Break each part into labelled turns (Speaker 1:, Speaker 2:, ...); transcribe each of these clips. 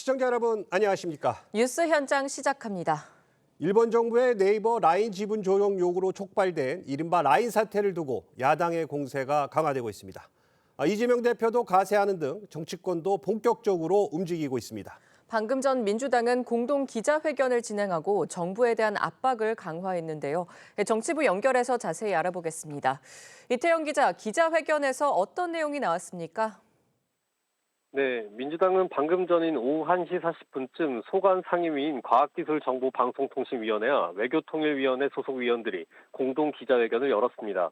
Speaker 1: 시청자 여러분 안녕하십니까?
Speaker 2: 뉴스 현장 시작합니다.
Speaker 1: 일본 정부의 네이버 라인 지분 조정 요구로 촉발된 이른바 라인 사태를 두고 야당의 공세가 강화되고 있습니다. 이재명 대표도 가세하는 등 정치권도 본격적으로 움직이고 있습니다.
Speaker 2: 방금 전 민주당은 공동 기자회견을 진행하고 정부에 대한 압박을 강화했는데요. 정치부 연결해서 자세히 알아보겠습니다. 이태영 기자, 기자회견에서 어떤 내용이 나왔습니까?
Speaker 3: 네, 민주당은 방금 전인 오후 1시 40분쯤 소관 상임위인 과학기술정보방송통신위원회와 외교통일위원회 소속 위원들이 공동 기자회견을 열었습니다.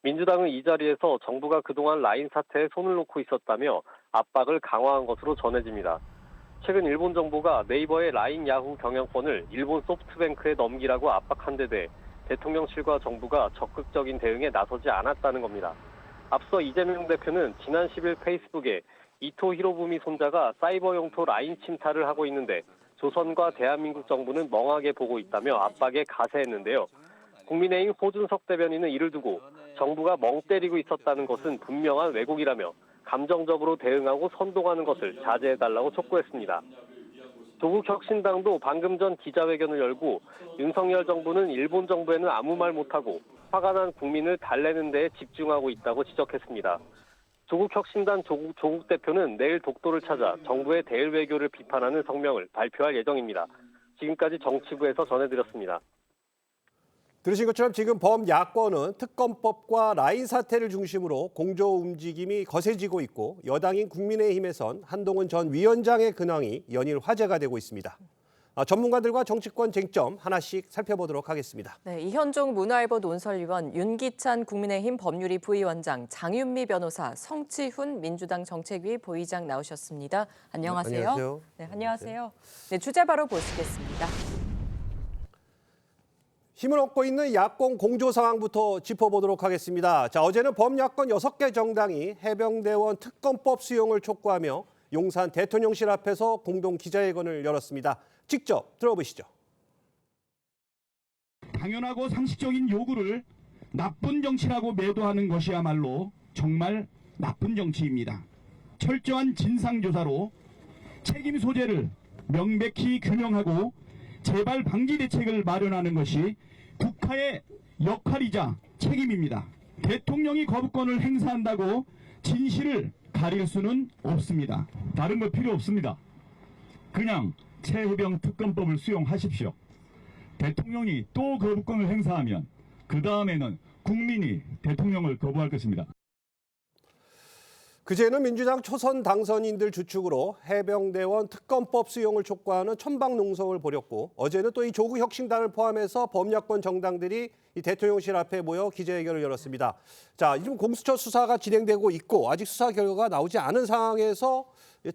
Speaker 3: 민주당은 이 자리에서 정부가 그동안 라인 사태에 손을 놓고 있었다며 압박을 강화한 것으로 전해집니다. 최근 일본 정부가 네이버의 라인 야후 경영권을 일본 소프트뱅크에 넘기라고 압박한 데 대해 대통령실과 정부가 적극적인 대응에 나서지 않았다는 겁니다. 앞서 이재명 대표는 지난 10일 페이스북에 이토 히로부미 손자가 사이버 용토 라인 침탈을 하고 있는데 조선과 대한민국 정부는 멍하게 보고 있다며 압박에 가세했는데요. 국민의힘 호준석 대변인은 이를 두고 정부가 멍 때리고 있었다는 것은 분명한 왜곡이라며 감정적으로 대응하고 선동하는 것을 자제해달라고 촉구했습니다. 조국혁신당도 방금 전 기자회견을 열고 윤석열 정부는 일본 정부에는 아무 말 못하고 화가 난 국민을 달래는 데에 집중하고 있다고 지적했습니다. 조국혁신당 조국 대표는 내일 독도를 찾아 정부의 대일 외교를 비판하는 성명을 발표할 예정입니다. 지금까지 정치부에서 전해드렸습니다.
Speaker 1: 들으신 것처럼 지금 범야권은 특검법과 라인 사태를 중심으로 공조 움직임이 거세지고 있고 여당인 국민의힘에선 한동훈 전 위원장의 근황이 연일 화제가 되고 있습니다. 전문가들과 정치권 쟁점 하나씩 살펴보도록 하겠습니다.
Speaker 2: 네, 이현종 문화일보 논설위원, 윤기찬 국민의힘 법률위 부위원장, 장윤미 변호사, 성치훈 민주당 정책위 부의장 나오셨습니다. 안녕하세요.
Speaker 1: 안녕하세요.
Speaker 2: 네, 안녕하세요. 네, 주제 바로 보시겠습니다.
Speaker 1: 힘을 얻고 있는 야권 공조 상황부터 짚어보도록 하겠습니다. 자, 어제는 범야권 6개 정당이 해병대원 특검법 수용을 촉구하며 용산 대통령실 앞에서 공동 기자회견을 열었습니다. 직접 들어보시죠.
Speaker 4: 당연하고 상식적인 요구를 나쁜 정치라고 매도하는 것이야말로 정말 나쁜 정치입니다. 철저한 진상조사로 책임 소재를 명백히 규명하고 재발 방지 대책을 마련하는 것이 국가의 역할이자 책임입니다. 대통령이 거부권을 행사한다고 진실을 가릴 수는 없습니다.
Speaker 5: 다른 거 필요 없습니다. 그냥 최해병 특검법을 수용하십시오. 대통령이 또 거부권을 행사하면 그 다음에는 국민이 대통령을 거부할 것입니다.
Speaker 1: 그제는 민주당 초선 당선인들 주축으로 해병대원 특검법 수용을 촉구하는 천박농성을 벌였고 어제는 또 이 조국혁신당을 포함해서 범야권 정당들이 이 대통령실 앞에 모여 기자회견을 열었습니다. 자, 지금 공수처 수사가 진행되고 있고 아직 수사 결과가 나오지 않은 상황에서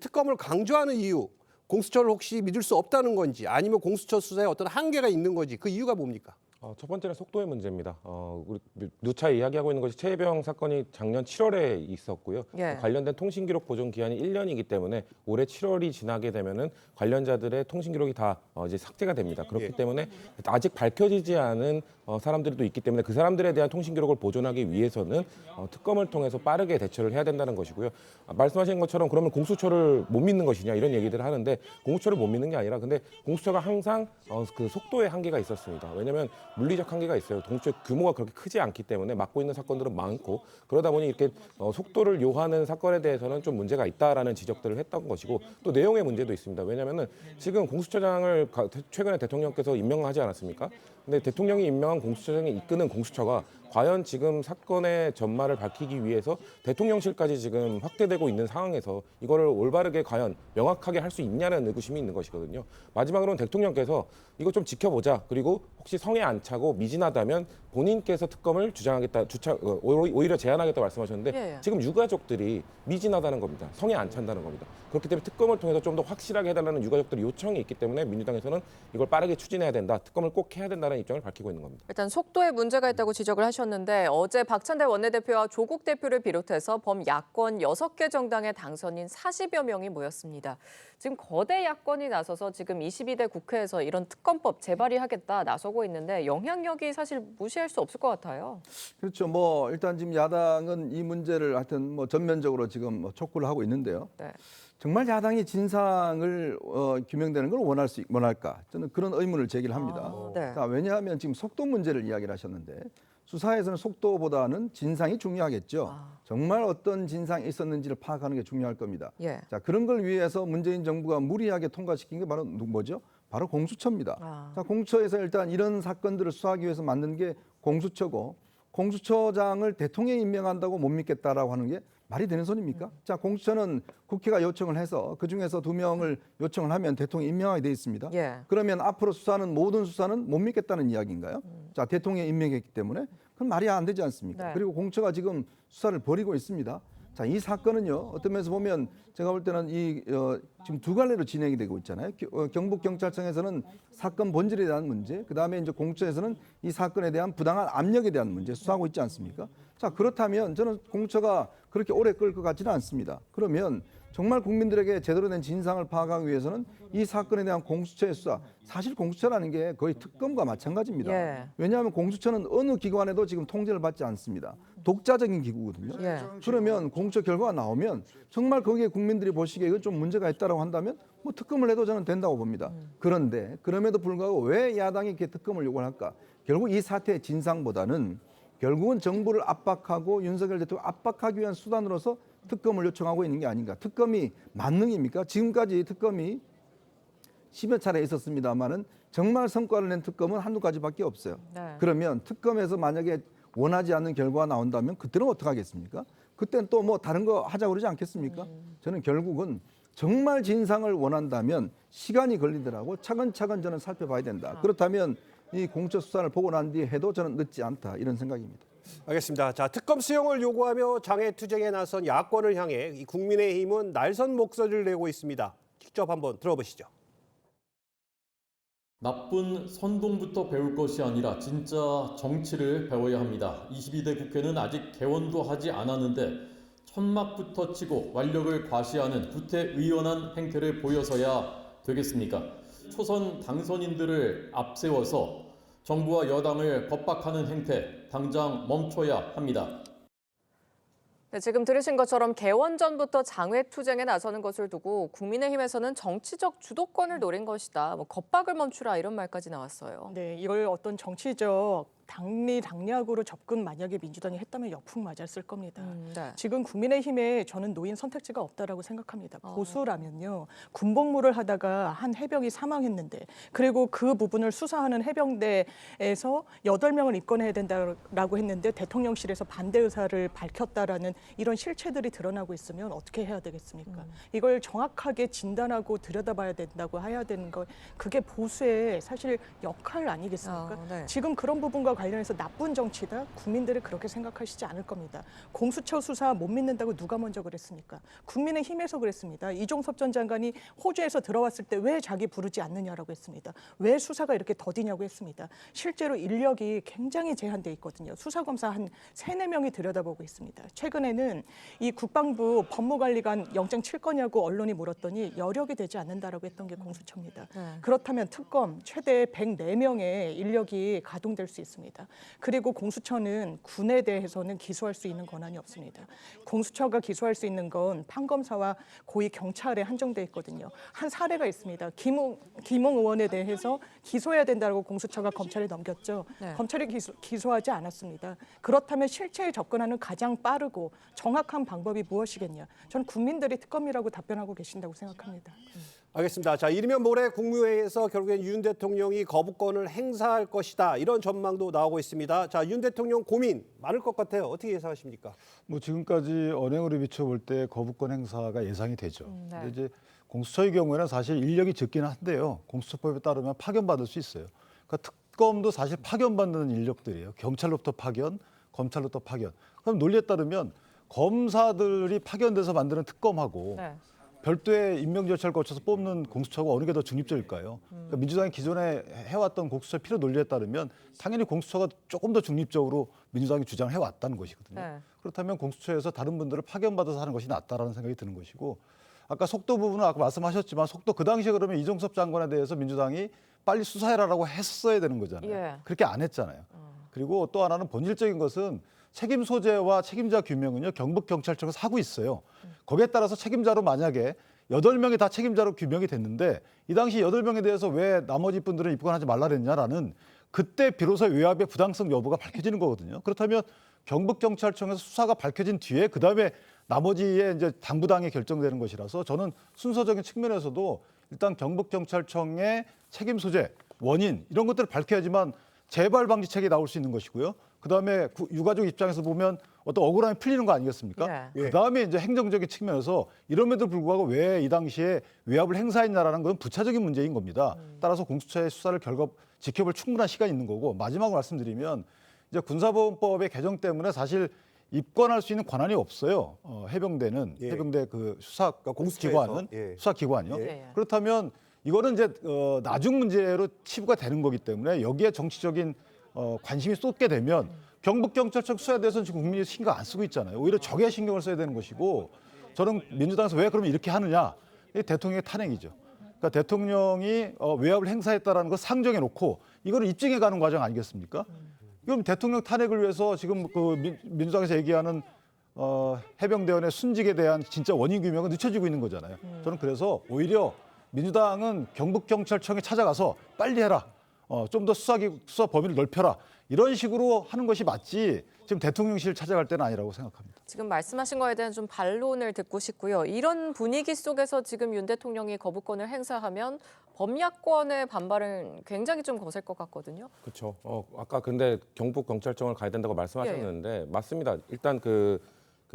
Speaker 1: 특검을 강조하는 이유, 공수처를 혹시 믿을 수 없다는 건지 아니면 공수처 수사에 어떤 한계가 있는 건지 그 이유가 뭡니까?
Speaker 6: 첫 번째는 속도의 문제입니다. 우리 누차 이야기하고 있는 것이 최혜병 사건이 작년 7월에 있었고요.
Speaker 2: 예.
Speaker 6: 관련된 통신기록 보존 기한이 1년이기 때문에 올해 7월이 지나게 되면은 관련자들의 통신기록이 다 이제 삭제가 됩니다. 그렇기 때문에 아직 밝혀지지 않은 사람들도 있기 때문에 그 사람들에 대한 통신기록을 보존하기 위해서는 특검을 통해서 빠르게 대처를 해야 된다는 것이고요. 말씀하신 것처럼 그러면 공수처를 못 믿는 것이냐 이런 얘기들을 하는데 공수처를 못 믿는 게 아니라 근데 공수처가 항상 그 속도의 한계가 있었습니다. 왜냐하면 물리적 한계가 있어요. 공수처의 규모가 그렇게 크지 않기 때문에 맡고 있는 사건들은 많고 그러다 보니 이렇게 속도를 요하는 사건에 대해서는 좀 문제가 있다라는 지적들을 했던 것이고 또 내용의 문제도 있습니다. 왜냐하면 지금 공수처장을 최근에 대통령께서 임명하지 않았습니까? 근데 대통령이 임명한 공수처장이 이끄는 공수처가 과연 지금 사건의 전말을 밝히기 위해서 대통령실까지 지금 확대되고 있는 상황에서 이거를 올바르게 과연 명확하게 할 수 있냐는 의구심이 있는 것이거든요. 마지막으로는 대통령께서 이거 좀 지켜보자. 그리고 혹시 성에 안 차고 미진하다면 본인께서 특검을 오히려 제안하겠다고 말씀하셨는데 지금 유가족들이 미진하다는 겁니다. 성에 안 찬다는 겁니다. 그렇기 때문에 특검을 통해서 좀 더 확실하게 해달라는 유가족들의 요청이 있기 때문에 민주당에서는 이걸 빠르게 추진해야 된다. 특검을 꼭 해야 된다는 입장을 밝히고 있는 겁니다.
Speaker 2: 일단 속도에 문제가 있다고 지적을 하셨는데 말씀하셨는데 어제 박찬대 원내대표와 조국 대표를 비롯해서 범야권 6개 정당의 당선인 40여 명이 모였습니다. 지금 거대 야권이 나서서 지금 22대 국회에서 이런 특검법 재발의하겠다 나서고 있는데 영향력이 사실 무시할 수 없을 것 같아요.
Speaker 7: 그렇죠. 뭐 일단 지금 야당은 이 문제를 하여튼 뭐 전면적으로 지금 뭐 촉구를 하고 있는데요.
Speaker 2: 네.
Speaker 7: 정말 야당이 진상을 규명되는 걸 원할까? 저는 그런 의문을 제기를 합니다.
Speaker 2: 네.
Speaker 7: 자, 왜냐하면 지금 속도 문제를 이야기를 하셨는데 수사에서는 속도보다는 진상이 중요하겠죠. 정말 어떤 진상이 있었는지를 파악하는 게 중요할 겁니다.
Speaker 2: 예.
Speaker 7: 자, 그런 걸 위해서 문재인 정부가 무리하게 통과시킨 게 바로 뭐죠? 바로 공수처입니다. 자, 공수처에서 일단 이런 사건들을 수사하기 위해서 만든 게 공수처고 공수처장을 대통령이 임명한다고 못 믿겠다라고 하는 게 말이 되는 소리입니까? 자, 공수처는 국회가 요청을 해서 그중에서 2명을 요청을 하면 대통령이 임명하게 돼 있습니다.
Speaker 2: 예.
Speaker 7: 그러면 앞으로 모든 수사는 못 믿겠다는 이야기인가요? 자, 대통령이 임명했기 때문에 그건 말이 안 되지 않습니까?
Speaker 2: 네.
Speaker 7: 그리고 공처가 지금 수사를 벌이고 있습니다. 자, 이 사건은요, 어떤 면에서 보면 제가 볼 때는 지금 두 갈래로 진행이 되고 있잖아요. 경북경찰청에서는 사건 본질에 대한 문제, 그 다음에 이제 공처에서는 이 사건에 대한 부당한 압력에 대한 문제 수사하고 있지 않습니까? 자, 그렇다면 저는 공처가 그렇게 오래 끌 것 같지는 않습니다. 그러면 정말 국민들에게 제대로 된 진상을 파악하기 위해서는 이 사건에 대한 공수처의 수사, 사실 공수처라는 게 거의 특검과 마찬가지입니다.
Speaker 2: 예.
Speaker 7: 왜냐하면 공수처는 어느 기관에도 지금 통제를 받지 않습니다. 독자적인 기구거든요.
Speaker 2: 예.
Speaker 7: 그러면 공수처 결과가 나오면 정말 거기에 국민들이 보시기에 이건 좀 문제가 있다고 한다면 뭐 특검을 해도 저는 된다고 봅니다. 그런데 그럼에도 불구하고 왜 야당이 이렇게 특검을 요구할까? 결국 이 사태의 진상보다는 결국은 정부를 압박하고 윤석열 대통령을 압박하기 위한 수단으로서 특검을 요청하고 있는 게 아닌가. 특검이 만능입니까? 지금까지 특검이 10여 차례 있었습니다만은 정말 성과를 낸 특검은 한두 가지밖에 없어요.
Speaker 2: 네.
Speaker 7: 그러면 특검에서 만약에 원하지 않는 결과가 나온다면 그때는 어떻게 하겠습니까? 그때는 또 뭐 다른 거 하자고 그러지 않겠습니까? 저는 결국은 정말 진상을 원한다면 시간이 걸리더라고 차근차근 저는 살펴봐야 된다. 그렇다면 이 공처 수사를 보고 난 뒤에 해도 저는 늦지 않다 이런 생각입니다.
Speaker 1: 알겠습니다. 자, 특검 수용을 요구하며 장외투쟁에 나선 야권을 향해 이 국민의힘은 날선 목소리를 내고 있습니다. 직접 한번 들어보시죠.
Speaker 8: 나쁜 선동부터 배울 것이 아니라 진짜 정치를 배워야 합니다. 22대 국회는 아직 개원도 하지 않았는데 천막부터 치고 완력을 과시하는 구태의연한 행태를 보여서야 되겠습니까? 초선 당선인들을 앞세워서 정부와 여당을 겁박하는 행태 당장 멈춰야 합니다.
Speaker 2: 네, 지금 들으신 것처럼 개원 전부터 장외투쟁에 나서는 것을 두고 국민의힘에서는 정치적 주도권을 노린 것이다. 뭐 겁박을 멈추라 이런 말까지 나왔어요.
Speaker 9: 네, 이걸 어떤 정치적 당리당략으로 접근 만약에 민주당이 했다면 역풍 맞았을 겁니다.
Speaker 2: 네.
Speaker 9: 지금 국민의힘에 저는 노인 선택지가 없다라고 생각합니다. 보수라면요. 군복무를 하다가 한 해병이 사망했는데 그리고 그 부분을 수사하는 해병대에서 8명을 입건해야 된다라고 했는데 대통령실에서 반대 의사를 밝혔다라는 이런 실체들이 드러나고 있으면 어떻게 해야 되겠습니까? 이걸 정확하게 진단하고 들여다봐야 된다고 해야 되는 거 그게 보수의 사실 역할 아니겠습니까?
Speaker 2: 네.
Speaker 9: 지금 그런 부분과 관련해서 나쁜 정치다? 국민들이 그렇게 생각하시지 않을 겁니다. 공수처 수사 못 믿는다고 누가 먼저 그랬습니까? 국민의힘에서 그랬습니다. 이종섭 전 장관이 호주에서 들어왔을 때 왜 자기 부르지 않느냐라고 했습니다. 왜 수사가 이렇게 더디냐고 했습니다. 실제로 인력이 굉장히 제한돼 있거든요. 수사검사 한 3-4명이 들여다보고 있습니다. 최근에는 이 국방부 법무관리관 영장 칠 거냐고 언론이 물었더니 여력이 되지 않는다라고 했던 게 공수처입니다. 그렇다면 특검 최대 104명의 인력이 가동될 수 있습니다. 그리고 공수처는 군에 대해서는 기소할 수 있는 권한이 없습니다. 공수처가 기소할 수 있는 건 판검사와 고위 경찰에 한정돼 있거든요. 한 사례가 있습니다. 김웅 의원에 대해서 기소해야 된다고 공수처가 검찰에 넘겼죠.
Speaker 2: 네.
Speaker 9: 검찰이 기소하지 않았습니다. 그렇다면 실체에 접근하는 가장 빠르고 정확한 방법이 무엇이겠냐? 저는 국민들이 특검이라고 답변하고 계신다고 생각합니다.
Speaker 1: 알겠습니다. 자, 이르면 모레 국무회의에서 결국엔 윤 대통령이 거부권을 행사할 것이다. 이런 전망도 나오고 있습니다. 자, 윤 대통령 고민 많을 것 같아요. 어떻게 예상하십니까?
Speaker 10: 뭐 지금까지 언행으로 비춰볼 때 거부권 행사가 예상이 되죠.
Speaker 2: 네.
Speaker 10: 근데 이제 공수처의 경우에는 사실 인력이 적기는 한데요. 공수처법에 따르면 파견받을 수 있어요. 그러니까 특검도 사실 파견받는 인력들이에요. 경찰로부터 파견, 검찰로부터 파견. 그럼 논리에 따르면 검사들이 파견돼서 만드는 특검하고
Speaker 2: 네.
Speaker 10: 별도의 임명 절차를 거쳐서 뽑는 공수처가 어느 게 더 중립적일까요? 그러니까 민주당이 기존에 해왔던 공수처 필요 논리에 따르면 당연히 공수처가 조금 더 중립적으로 민주당이 주장을 해왔다는 것이거든요.
Speaker 2: 네.
Speaker 10: 그렇다면 공수처에서 다른 분들을 파견받아서 하는 것이 낫다라는 생각이 드는 것이고, 아까 속도 부분은 아까 말씀하셨지만 속도 그 당시에 그러면 이종섭 장관에 대해서 민주당이 빨리 수사해라라고 했어야 되는 거잖아요.
Speaker 2: 예.
Speaker 10: 그렇게 안 했잖아요. 그리고 또 하나는 본질적인 것은 책임 소재와 책임자 규명은요, 경북경찰청에서 하고 있어요. 거기에 따라서 책임자로 만약에 8명이 다 책임자로 규명이 됐는데 이 당시 8명에 대해서 왜 나머지 분들은 입건하지 말라 그랬냐라는 그때 비로소 외압의 부당성 여부가 밝혀지는 거거든요. 그렇다면 경북경찰청에서 수사가 밝혀진 뒤에 그다음에 나머지의 이제 당부당에 결정되는 것이라서 저는 순서적인 측면에서도 일단 경북경찰청의 책임 소재, 원인 이런 것들을 밝혀야지만 재발 방지책이 나올 수 있는 것이고요. 그다음에 유가족 입장에서 보면 어떤 억울함이 풀리는 거 아니겠습니까?
Speaker 2: 네.
Speaker 10: 그다음에 이제 행정적인 측면에서 이럼에도 불구하고 왜 이 당시에 외압을 행사했냐라는 건 부차적인 문제인 겁니다. 따라서 공수처의 수사를 지켜볼 충분한 시간이 있는 거고, 마지막으로 말씀드리면 이제 군사보훈법의 개정 때문에 사실 입건할 수 있는 권한이 없어요. 해병대는
Speaker 1: 예.
Speaker 10: 해병대 그 수사
Speaker 1: 공수처에서.
Speaker 10: 기관은
Speaker 1: 예.
Speaker 10: 수사기관이요.
Speaker 2: 예.
Speaker 10: 그렇다면 이거는 이제 나중 문제로 치부가 되는 거기 때문에 여기에 정치적인 관심이 쏟게 되면 경북경찰청 수사에 대해서는 지금 국민이 신경 안 쓰고 있잖아요. 오히려 적에 신경을 써야 되는 것이고, 저는 민주당에서 왜 그러면 이렇게 하느냐? 이게 대통령의 탄핵이죠. 그러니까 대통령이 외압을 행사했다라는 걸 상정해 놓고 이거를 입증해 가는 과정 아니겠습니까? 그럼 대통령 탄핵을 위해서 지금 그 민주당에서 얘기하는 해병대원의 순직에 대한 진짜 원인 규명은 늦춰지고 있는 거잖아요. 저는 그래서 오히려 민주당은 경북경찰청에 찾아가서 빨리 해라. 좀 더 수사 범위를 넓혀라. 이런 식으로 하는 것이 맞지 지금 대통령실 찾아갈 때는 아니라고 생각합니다.
Speaker 2: 지금 말씀하신 거에 대한 좀 반론을 듣고 싶고요. 이런 분위기 속에서 지금 윤 대통령이 거부권을 행사하면 범야권의 반발은 굉장히 좀 거셀 것 같거든요.
Speaker 6: 그렇죠. 아까 근데 경북경찰청을 가야 된다고 말씀하셨는데 맞습니다. 일단 그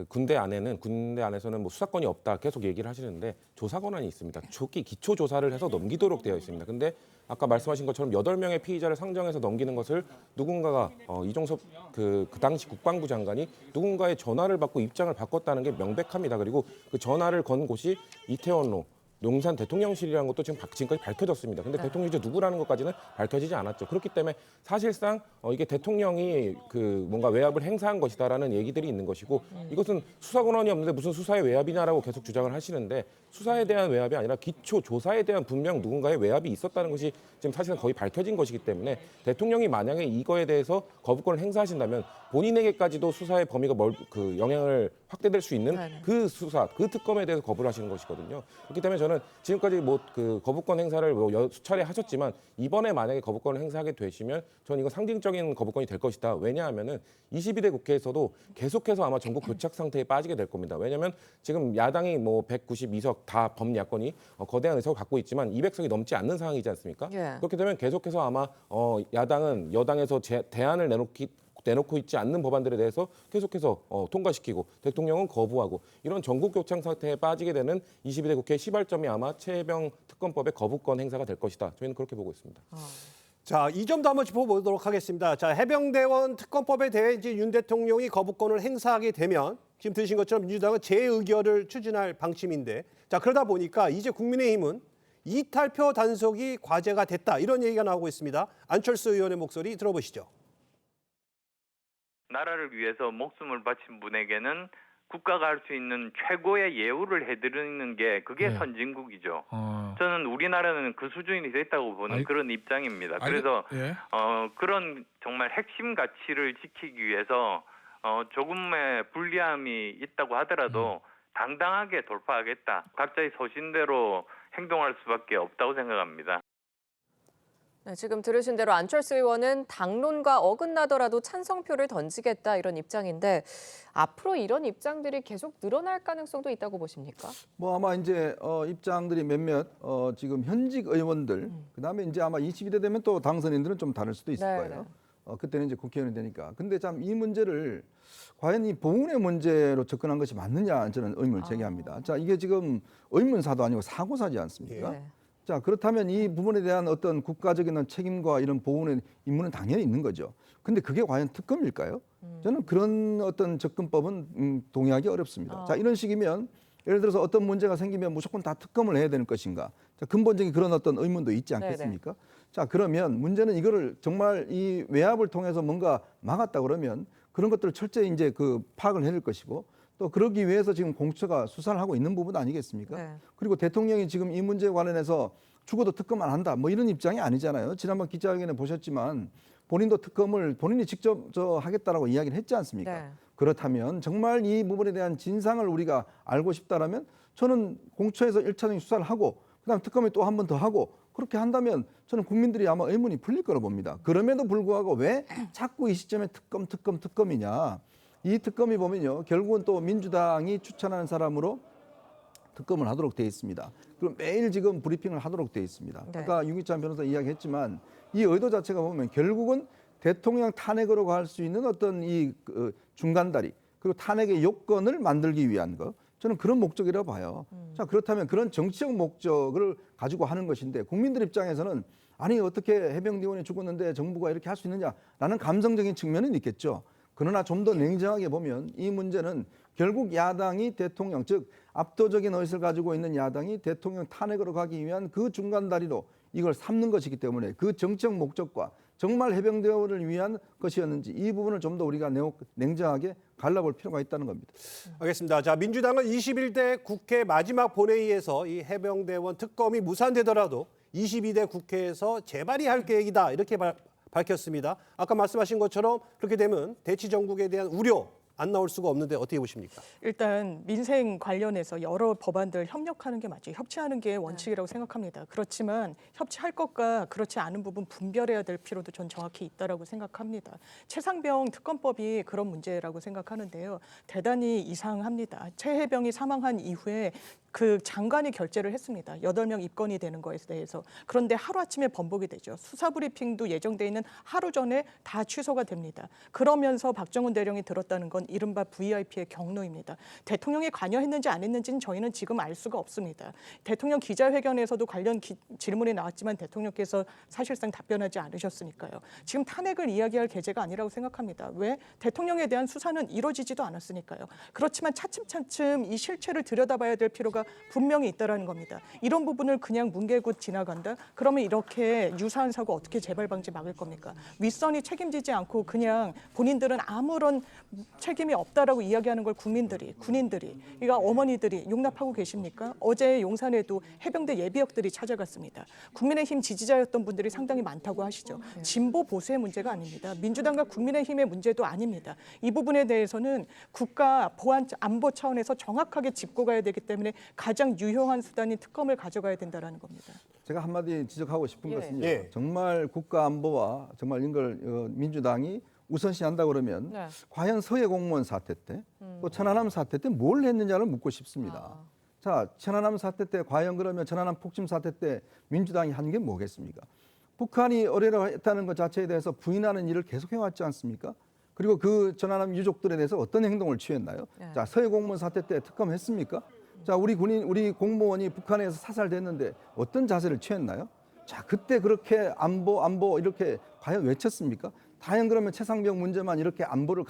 Speaker 6: 군대 안에서는 뭐 수사권이 없다 계속 얘기를 하시는데 조사 권한이 있습니다. 초기 기초 조사를 해서 넘기도록 되어 있습니다. 근데 아까 말씀하신 것처럼 8명의 피의자를 상정해서 넘기는 것을 누군가가 이종섭 그 당시 국방부 장관이 누군가의 전화를 받고 입장을 바꿨다는 게 명백합니다. 그리고 그 전화를 건 곳이 이태원로 용산 대통령실이라는 것도 지금까지 밝혀졌습니다. 근데 대통령이 누구라는 것까지는 밝혀지지 않았죠. 그렇기 때문에 사실상 이게 대통령이 그 뭔가 외압을 행사한 것이다라는 얘기들이 있는 것이고, 이것은 수사 권한이 없는데 무슨 수사의 외압이냐라고 계속 주장을 하시는데, 수사에 대한 외압이 아니라 기초 조사에 대한 분명 누군가의 외압이 있었다는 것이 지금 사실은 거의 밝혀진 것이기 때문에 대통령이 만약에 이거에 대해서 거부권을 행사하신다면 본인에게까지도 수사의 범위가 그 영향을 확대될 수 있는 그 수사, 그 특검에 대해서 거부를 하시는 것이거든요. 그렇기 때문에 저는 지금까지 뭐 그 거부권 행사를 수차례 하셨지만 이번에 만약에 거부권을 행사하게 되시면 저는 이건 상징적인 거부권이 될 것이다. 왜냐하면은 22대 국회에서도 계속해서 아마 전국 교착 상태에 빠지게 될 겁니다. 왜냐하면 지금 야당이 뭐 192석 다 범야권이 거대한 의석을 갖고 있지만 200석이 넘지 않는 상황이지 않습니까?
Speaker 2: 예.
Speaker 6: 그렇게 되면 계속해서 아마 야당은 여당에서 대안을 내놓고 있지 않는 법안들에 대해서 계속해서 통과시키고 대통령은 거부하고 이런 전국 교착 상태에 빠지게 되는 22대 국회의 시발점이 아마 최혜병 특검법의 거부권 행사가 될 것이다. 저희는 그렇게 보고 있습니다.
Speaker 1: 자, 이 점도 한번 짚어보도록 하겠습니다. 자, 해병대원 특검법에 대해 이제 윤 대통령이 거부권을 행사하게 되면 지금 들으신 것처럼 민주당은 재의결을 추진할 방침인데, 자, 그러다 보니까 이제 국민의힘은 이탈표 단속이 과제가 됐다, 이런 얘기가 나오고 있습니다. 안철수 의원의 목소리 들어보시죠.
Speaker 11: 나라를 위해서 목숨을 바친 분에게는 국가가 할 수 있는 최고의 예우를 해드리는 게 그게 선진국이죠. 저는 우리나라는 그 수준이 됐다고 보는 그런 입장입니다. 그래서 그런 정말 핵심 가치를 지키기 위해서 조금의 불리함이 있다고 하더라도 당당하게 돌파하겠다. 각자의 소신대로 행동할 수밖에 없다고 생각합니다.
Speaker 2: 네, 지금 들으신 대로 안철수 의원은 당론과 어긋나더라도 찬성표를 던지겠다 이런 입장인데, 앞으로 이런 입장들이 계속 늘어날 가능성도 있다고 보십니까?
Speaker 7: 뭐 아마 이제 입장들이 몇몇 지금 현직 의원들, 그다음에 이제 아마 22대 되면 또 당선인들은 좀 다를 수도 있을 거예요. 그때는 이제 국회의원이 되니까. 근데 참 이 문제를 과연 이 보훈의 문제로 접근한 것이 맞느냐, 저는 의문을 제기합니다. 자, 이게 지금 의문사도 아니고 사고사지 않습니까?
Speaker 2: 네.
Speaker 7: 자, 그렇다면 이 부분에 대한 어떤 국가적인 책임과 이런 보훈의 임무는 당연히 있는 거죠. 근데 그게 과연 특검일까요? 저는 그런 어떤 접근법은 동의하기 어렵습니다. 자, 이런 식이면 예를 들어서 어떤 문제가 생기면 무조건 다 특검을 해야 되는 것인가? 자, 근본적인 그런 어떤 의문도 있지 않겠습니까? 자, 그러면 문제는 이거를 정말 이 외압을 통해서 뭔가 막았다 그러면 그런 것들을 철저히 이제 그 파악을 해낼 것이고 또 그러기 위해서 지금 공수처가 수사를 하고 있는 부분 아니겠습니까?
Speaker 2: 네.
Speaker 7: 그리고 대통령이 지금 이 문제에 관련해서 죽어도 특검 안 한다 뭐 이런 입장이 아니잖아요. 지난번 기자회견에 보셨지만 본인도 특검을 본인이 직접 하겠다라고 이야기를 했지 않습니까?
Speaker 2: 네.
Speaker 7: 그렇다면 정말 이 부분에 대한 진상을 우리가 알고 싶다라면 저는 공수처에서 1차적인 수사를 하고 그다음 특검에 또 한 번 더 하고 그렇게 한다면 저는 국민들이 아마 의문이 풀릴 거라고 봅니다. 그럼에도 불구하고 왜 자꾸 이 시점에 특검이냐. 이 특검이 보면요. 결국은 또 민주당이 추천하는 사람으로 특검을 하도록 되어 있습니다. 그럼 매일 지금 브리핑을 하도록 되어 있습니다.
Speaker 2: 네.
Speaker 7: 아까 윤기찬 변호사 이야기했지만 이 의도 자체가 보면 결국은 대통령 탄핵으로 갈 수 있는 어떤 이 중간다리 그리고 탄핵의 요건을 만들기 위한 거 저는 그런 목적이라고 봐요. 자 그렇다면 그런 정치적 목적을 가지고 하는 것인데 국민들 입장에서는 아니 어떻게 해병대원이 죽었는데 정부가 이렇게 할 수 있느냐라는 감성적인 측면은 있겠죠. 그러나 좀 더 냉정하게 보면 이 문제는 결국 야당이 대통령 즉 압도적인 의석을 가지고 있는 야당이 대통령 탄핵으로 가기 위한 그 중간다리로 이걸 삼는 것이기 때문에 그 정치적 목적과 정말 해병대원을 위한 것이었는지 이 부분을 좀 더 우리가 냉정하게 갈라볼 필요가 있다는 겁니다.
Speaker 1: 알겠습니다. 자, 민주당은 21대 국회 마지막 본회의에서 이 해병대원 특검이 무산되더라도 22대 국회에서 재발의할 계획이다 이렇게 밝혔습니다. 아까 말씀하신 것처럼 그렇게 되면 대치정국에 대한 우려 안 나올 수가 없는데 어떻게 보십니까?
Speaker 9: 일단 민생 관련해서 여러 법안들 협력하는 게 맞죠. 협치하는 게 원칙이라고 생각합니다. 그렇지만 협치할 것과 그렇지 않은 부분 분별해야 될 필요도 전 정확히 있다라고 생각합니다. 최상병 특검법이 그런 문제라고 생각하는데요. 대단히 이상합니다. 최해병이 사망한 이후에 그 장관이 결재를 했습니다. 8명 입건이 되는 거에 대해서. 그런데 하루아침에 번복이 되죠. 수사 브리핑도 예정돼 있는 하루 전에 다 취소가 됩니다. 그러면서 박정훈 대령이 들었다는 건 이른바 VIP의 경로입니다. 대통령이 관여했는지 안 했는지는 저희는 지금 알 수가 없습니다. 대통령 기자회견에서도 관련 질문이 나왔지만 대통령께서 사실상 답변하지 않으셨으니까요. 지금 탄핵을 이야기할 계제가 아니라고 생각합니다. 왜? 대통령에 대한 수사는 이루어지지도 않았으니까요. 그렇지만 차츰차츰 이 실체를 들여다봐야 될 필요가 분명히 있다는 겁니다. 이런 부분을 그냥 뭉개고 지나간다? 그러면 이렇게 유사한 사고 어떻게 재발 방지 막을 겁니까? 윗선이 책임지지 않고 그냥 본인들은 아무런 책임이 없다라고 이야기하는 걸 국민들이, 군인들이, 그러니까 어머니들이 용납하고 계십니까? 어제 용산에도 해병대 예비역들이 찾아갔습니다. 국민의힘 지지자였던 분들이 상당히 많다고 하시죠. 진보 보수의 문제가 아닙니다. 민주당과 국민의힘의 문제도 아닙니다. 이 부분에 대해서는 국가 보안 안보 차원에서 정확하게 짚고 가야 되기 때문에 가장 유효한 수단인 특검을 가져가야 된다는 겁니다.
Speaker 7: 제가 한마디 지적하고 싶은 것은요.
Speaker 1: 예.
Speaker 7: 정말 국가 안보와 정말 이걸 민주당이 우선시한다 그러면 과연 서해 공무원 사태 때 또 천안함 사태 때 뭘 했느냐를 묻고 싶습니다. 자, 천안함 사태 때 과연 그러면 천안함 폭침 사태 때 민주당이 한 게 뭐겠습니까? 북한이 의뢰를 했다는 것 자체에 대해서 부인하는 일을 계속해왔지 않습니까? 그리고 그 천안함 유족들에 대해서 어떤 행동을 취했나요? 자, 서해 공무원 사태 때 특검했습니까? 자, 우리 우리 공무원이 북한에서 사살됐는데 어떤 자세를 취했나요? 자, 그때 그렇게 안보 이렇게 과연 외쳤습니까? 과연 그러면 최상병 문제만 이렇게 안보를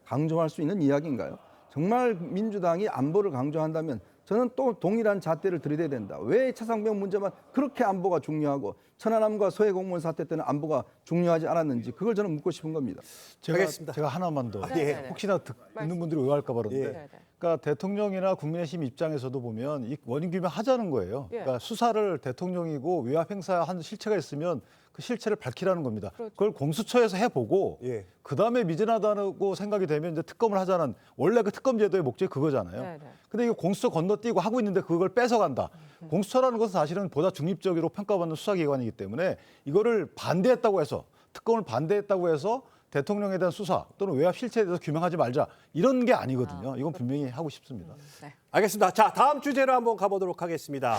Speaker 7: 강조할 수 있는 이야기인가요? 정말 민주당이 안보를 강조한다면 저는 또 동일한 잣대를 들이대야 된다. 왜 최상병 문제만 그렇게 안보가 중요하고 천안함과 서해 공무원 사태 때는 안보가 중요하지 않았는지 그걸 저는 묻고 싶은 겁니다.
Speaker 10: 제가 하나만 더 혹시나 듣는 분들이 의아할까 봐 그러는데 그러니까 대통령이나 국민의힘 입장에서도 보면 이 원인 규명하자는 거예요. 그러니까 수사를 대통령이고 외압 행사한 실체가 있으면 그 실체를 밝히라는 겁니다. 그걸 공수처에서 해보고 그다음에 미진하다고 생각이 되면 이제 특검을 하자는 원래 그 특검 제도의 목적이 그거잖아요. 근데 이거 공수처 건너뛰고 하고 있는데 그걸 뺏어간다. 공수처라는 것은 사실은 보다 중립적으로 평가받는 수사기관이기 때문에 이거를 반대했다고 해서 특검을 반대했다고 해서 대통령에 대한 수사 또는 외압 실체에 대해서 규명하지 말자 이런 게 아니거든요. 이건 분명히 하고 싶습니다.
Speaker 1: 알겠습니다. 자, 다음 주제로 한번 가보도록 하겠습니다.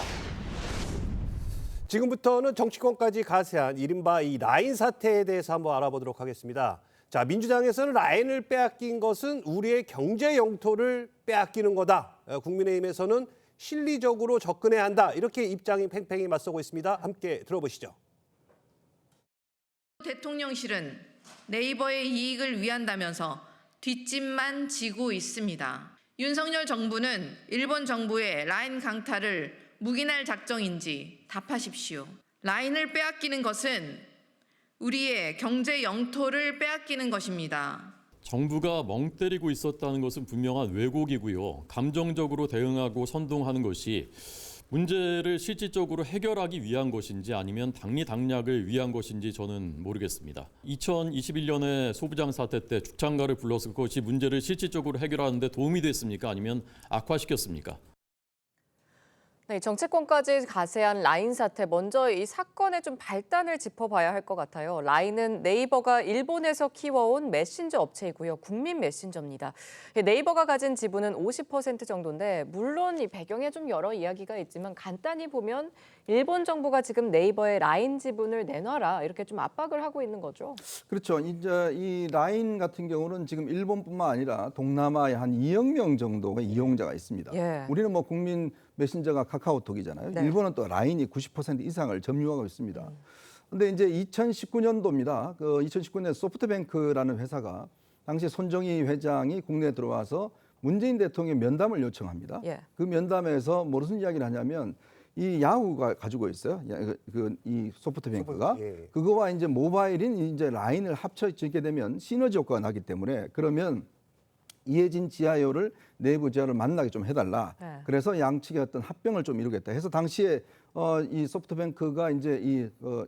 Speaker 1: 지금부터는 정치권까지 가세한 이른바 이 라인 사태에 대해서 한번 알아보도록 하겠습니다. 자, 민주당에서는 라인을 빼앗긴 것은 우리의 경제 영토를 빼앗기는 거다. 국민의힘에서는 실리적으로 접근해야 한다. 이렇게 입장이 팽팽히 맞서고 있습니다. 함께 들어보시죠.
Speaker 12: 대통령실은 네이버의 이익을 위한다면서 뒷짐만 지고 있습니다. 윤석열 정부는 일본 정부의 라인 강탈을 묵인할 작정인지 답하십시오. 라인을 빼앗기는 것은 우리의 경제 영토를 빼앗기는 것입니다.
Speaker 8: 정부가 멍 때리고 있었다는 것은 분명한 왜곡이고요. 감정적으로 대응하고 선동하는 것이 문제를 실질적으로 해결하기 위한 것인지 아니면 당리당략을 위한 것인지 저는 모르겠습니다. 2021년에 소부장 사태 때 죽창가를 불러서 그것이 문제를 실질적으로 해결하는 데 도움이 됐습니까? 아니면 악화시켰습니까?
Speaker 2: 네, 정치권까지 가세한 라인 사태, 먼저 이 사건의 좀 발단을 짚어봐야 할 것 같아요. 라인은 네이버가 일본에서 키워온 메신저 업체이고요. 국민 메신저입니다. 네이버가 가진 지분은 50% 정도인데 물론 이 배경에 좀 여러 이야기가 있지만 간단히 보면 일본 정부가 지금 네이버의 라인 지분을 내놔라 이렇게 좀 압박을 하고 있는 거죠.
Speaker 7: 그렇죠. 이제 이 라인 같은 경우는 지금 일본뿐만 아니라 동남아에 한 2억 명 정도의 이용자가 있습니다.
Speaker 2: 예.
Speaker 7: 우리는 뭐 국민 메신저가 카카오톡이잖아요.
Speaker 2: 네.
Speaker 7: 일본은 또 라인이 90% 이상을 점유하고 있습니다. 그런데 이제 2019년도입니다. 그 2019년 소프트뱅크라는 회사가 당시 손정희 회장이 국내에 들어와서 문재인 대통령 면담을 요청합니다.
Speaker 2: 예.
Speaker 7: 그 면담에서 무슨 이야기를 하냐면 이 야후가 가지고 있어요. 이 소프트뱅크가
Speaker 1: 예.
Speaker 7: 그거와 이제 모바일인 이제 라인을 합쳐 짓게 되면 시너지 효과가 나기 때문에 그러면 이해진 지하요를 내부 지하를 만나게 좀 해달라.
Speaker 2: 네.
Speaker 7: 그래서 양측의 어떤 합병을 좀 이루겠다 해서 당시에 이 소프트뱅크가 이제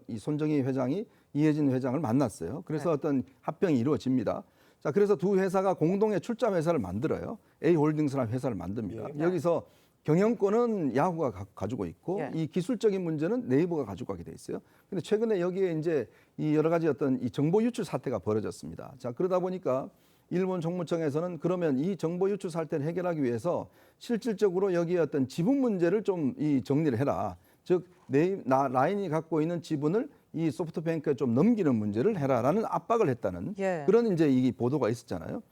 Speaker 7: 이 손정희 회장이 이해진 회장을 만났어요. 그래서
Speaker 2: 네.
Speaker 7: 어떤 합병이 이루어집니다. 자, 그래서 두 회사가 공동의 출자매 회사를 만들어요. A홀딩스라는 회사를 만듭니다.
Speaker 2: 예.
Speaker 7: 여기서 경영권은 야후가 가지고 있고
Speaker 2: 예.
Speaker 7: 이 기술적인 문제는 네이버가 가지고 가게 돼 있어요. 근데 최근에 여기에 이제 이 여러 가지 어떤 이 정보 유출 사태가 벌어졌습니다. 자, 그러다 보니까 일본 정무청에서는 그러면 이 정보 유출 사태를 해결하기 위해서 실질적으로 여기에 어떤 지분 문제를 좀 이 정리를 해라. 즉, 라인이 갖고 있는 지분을 이 소프트뱅크에 좀 넘기는 문제를 해라라는 압박을 했다는
Speaker 2: 예.
Speaker 7: 그런 이제 이 보도가 있었잖아요.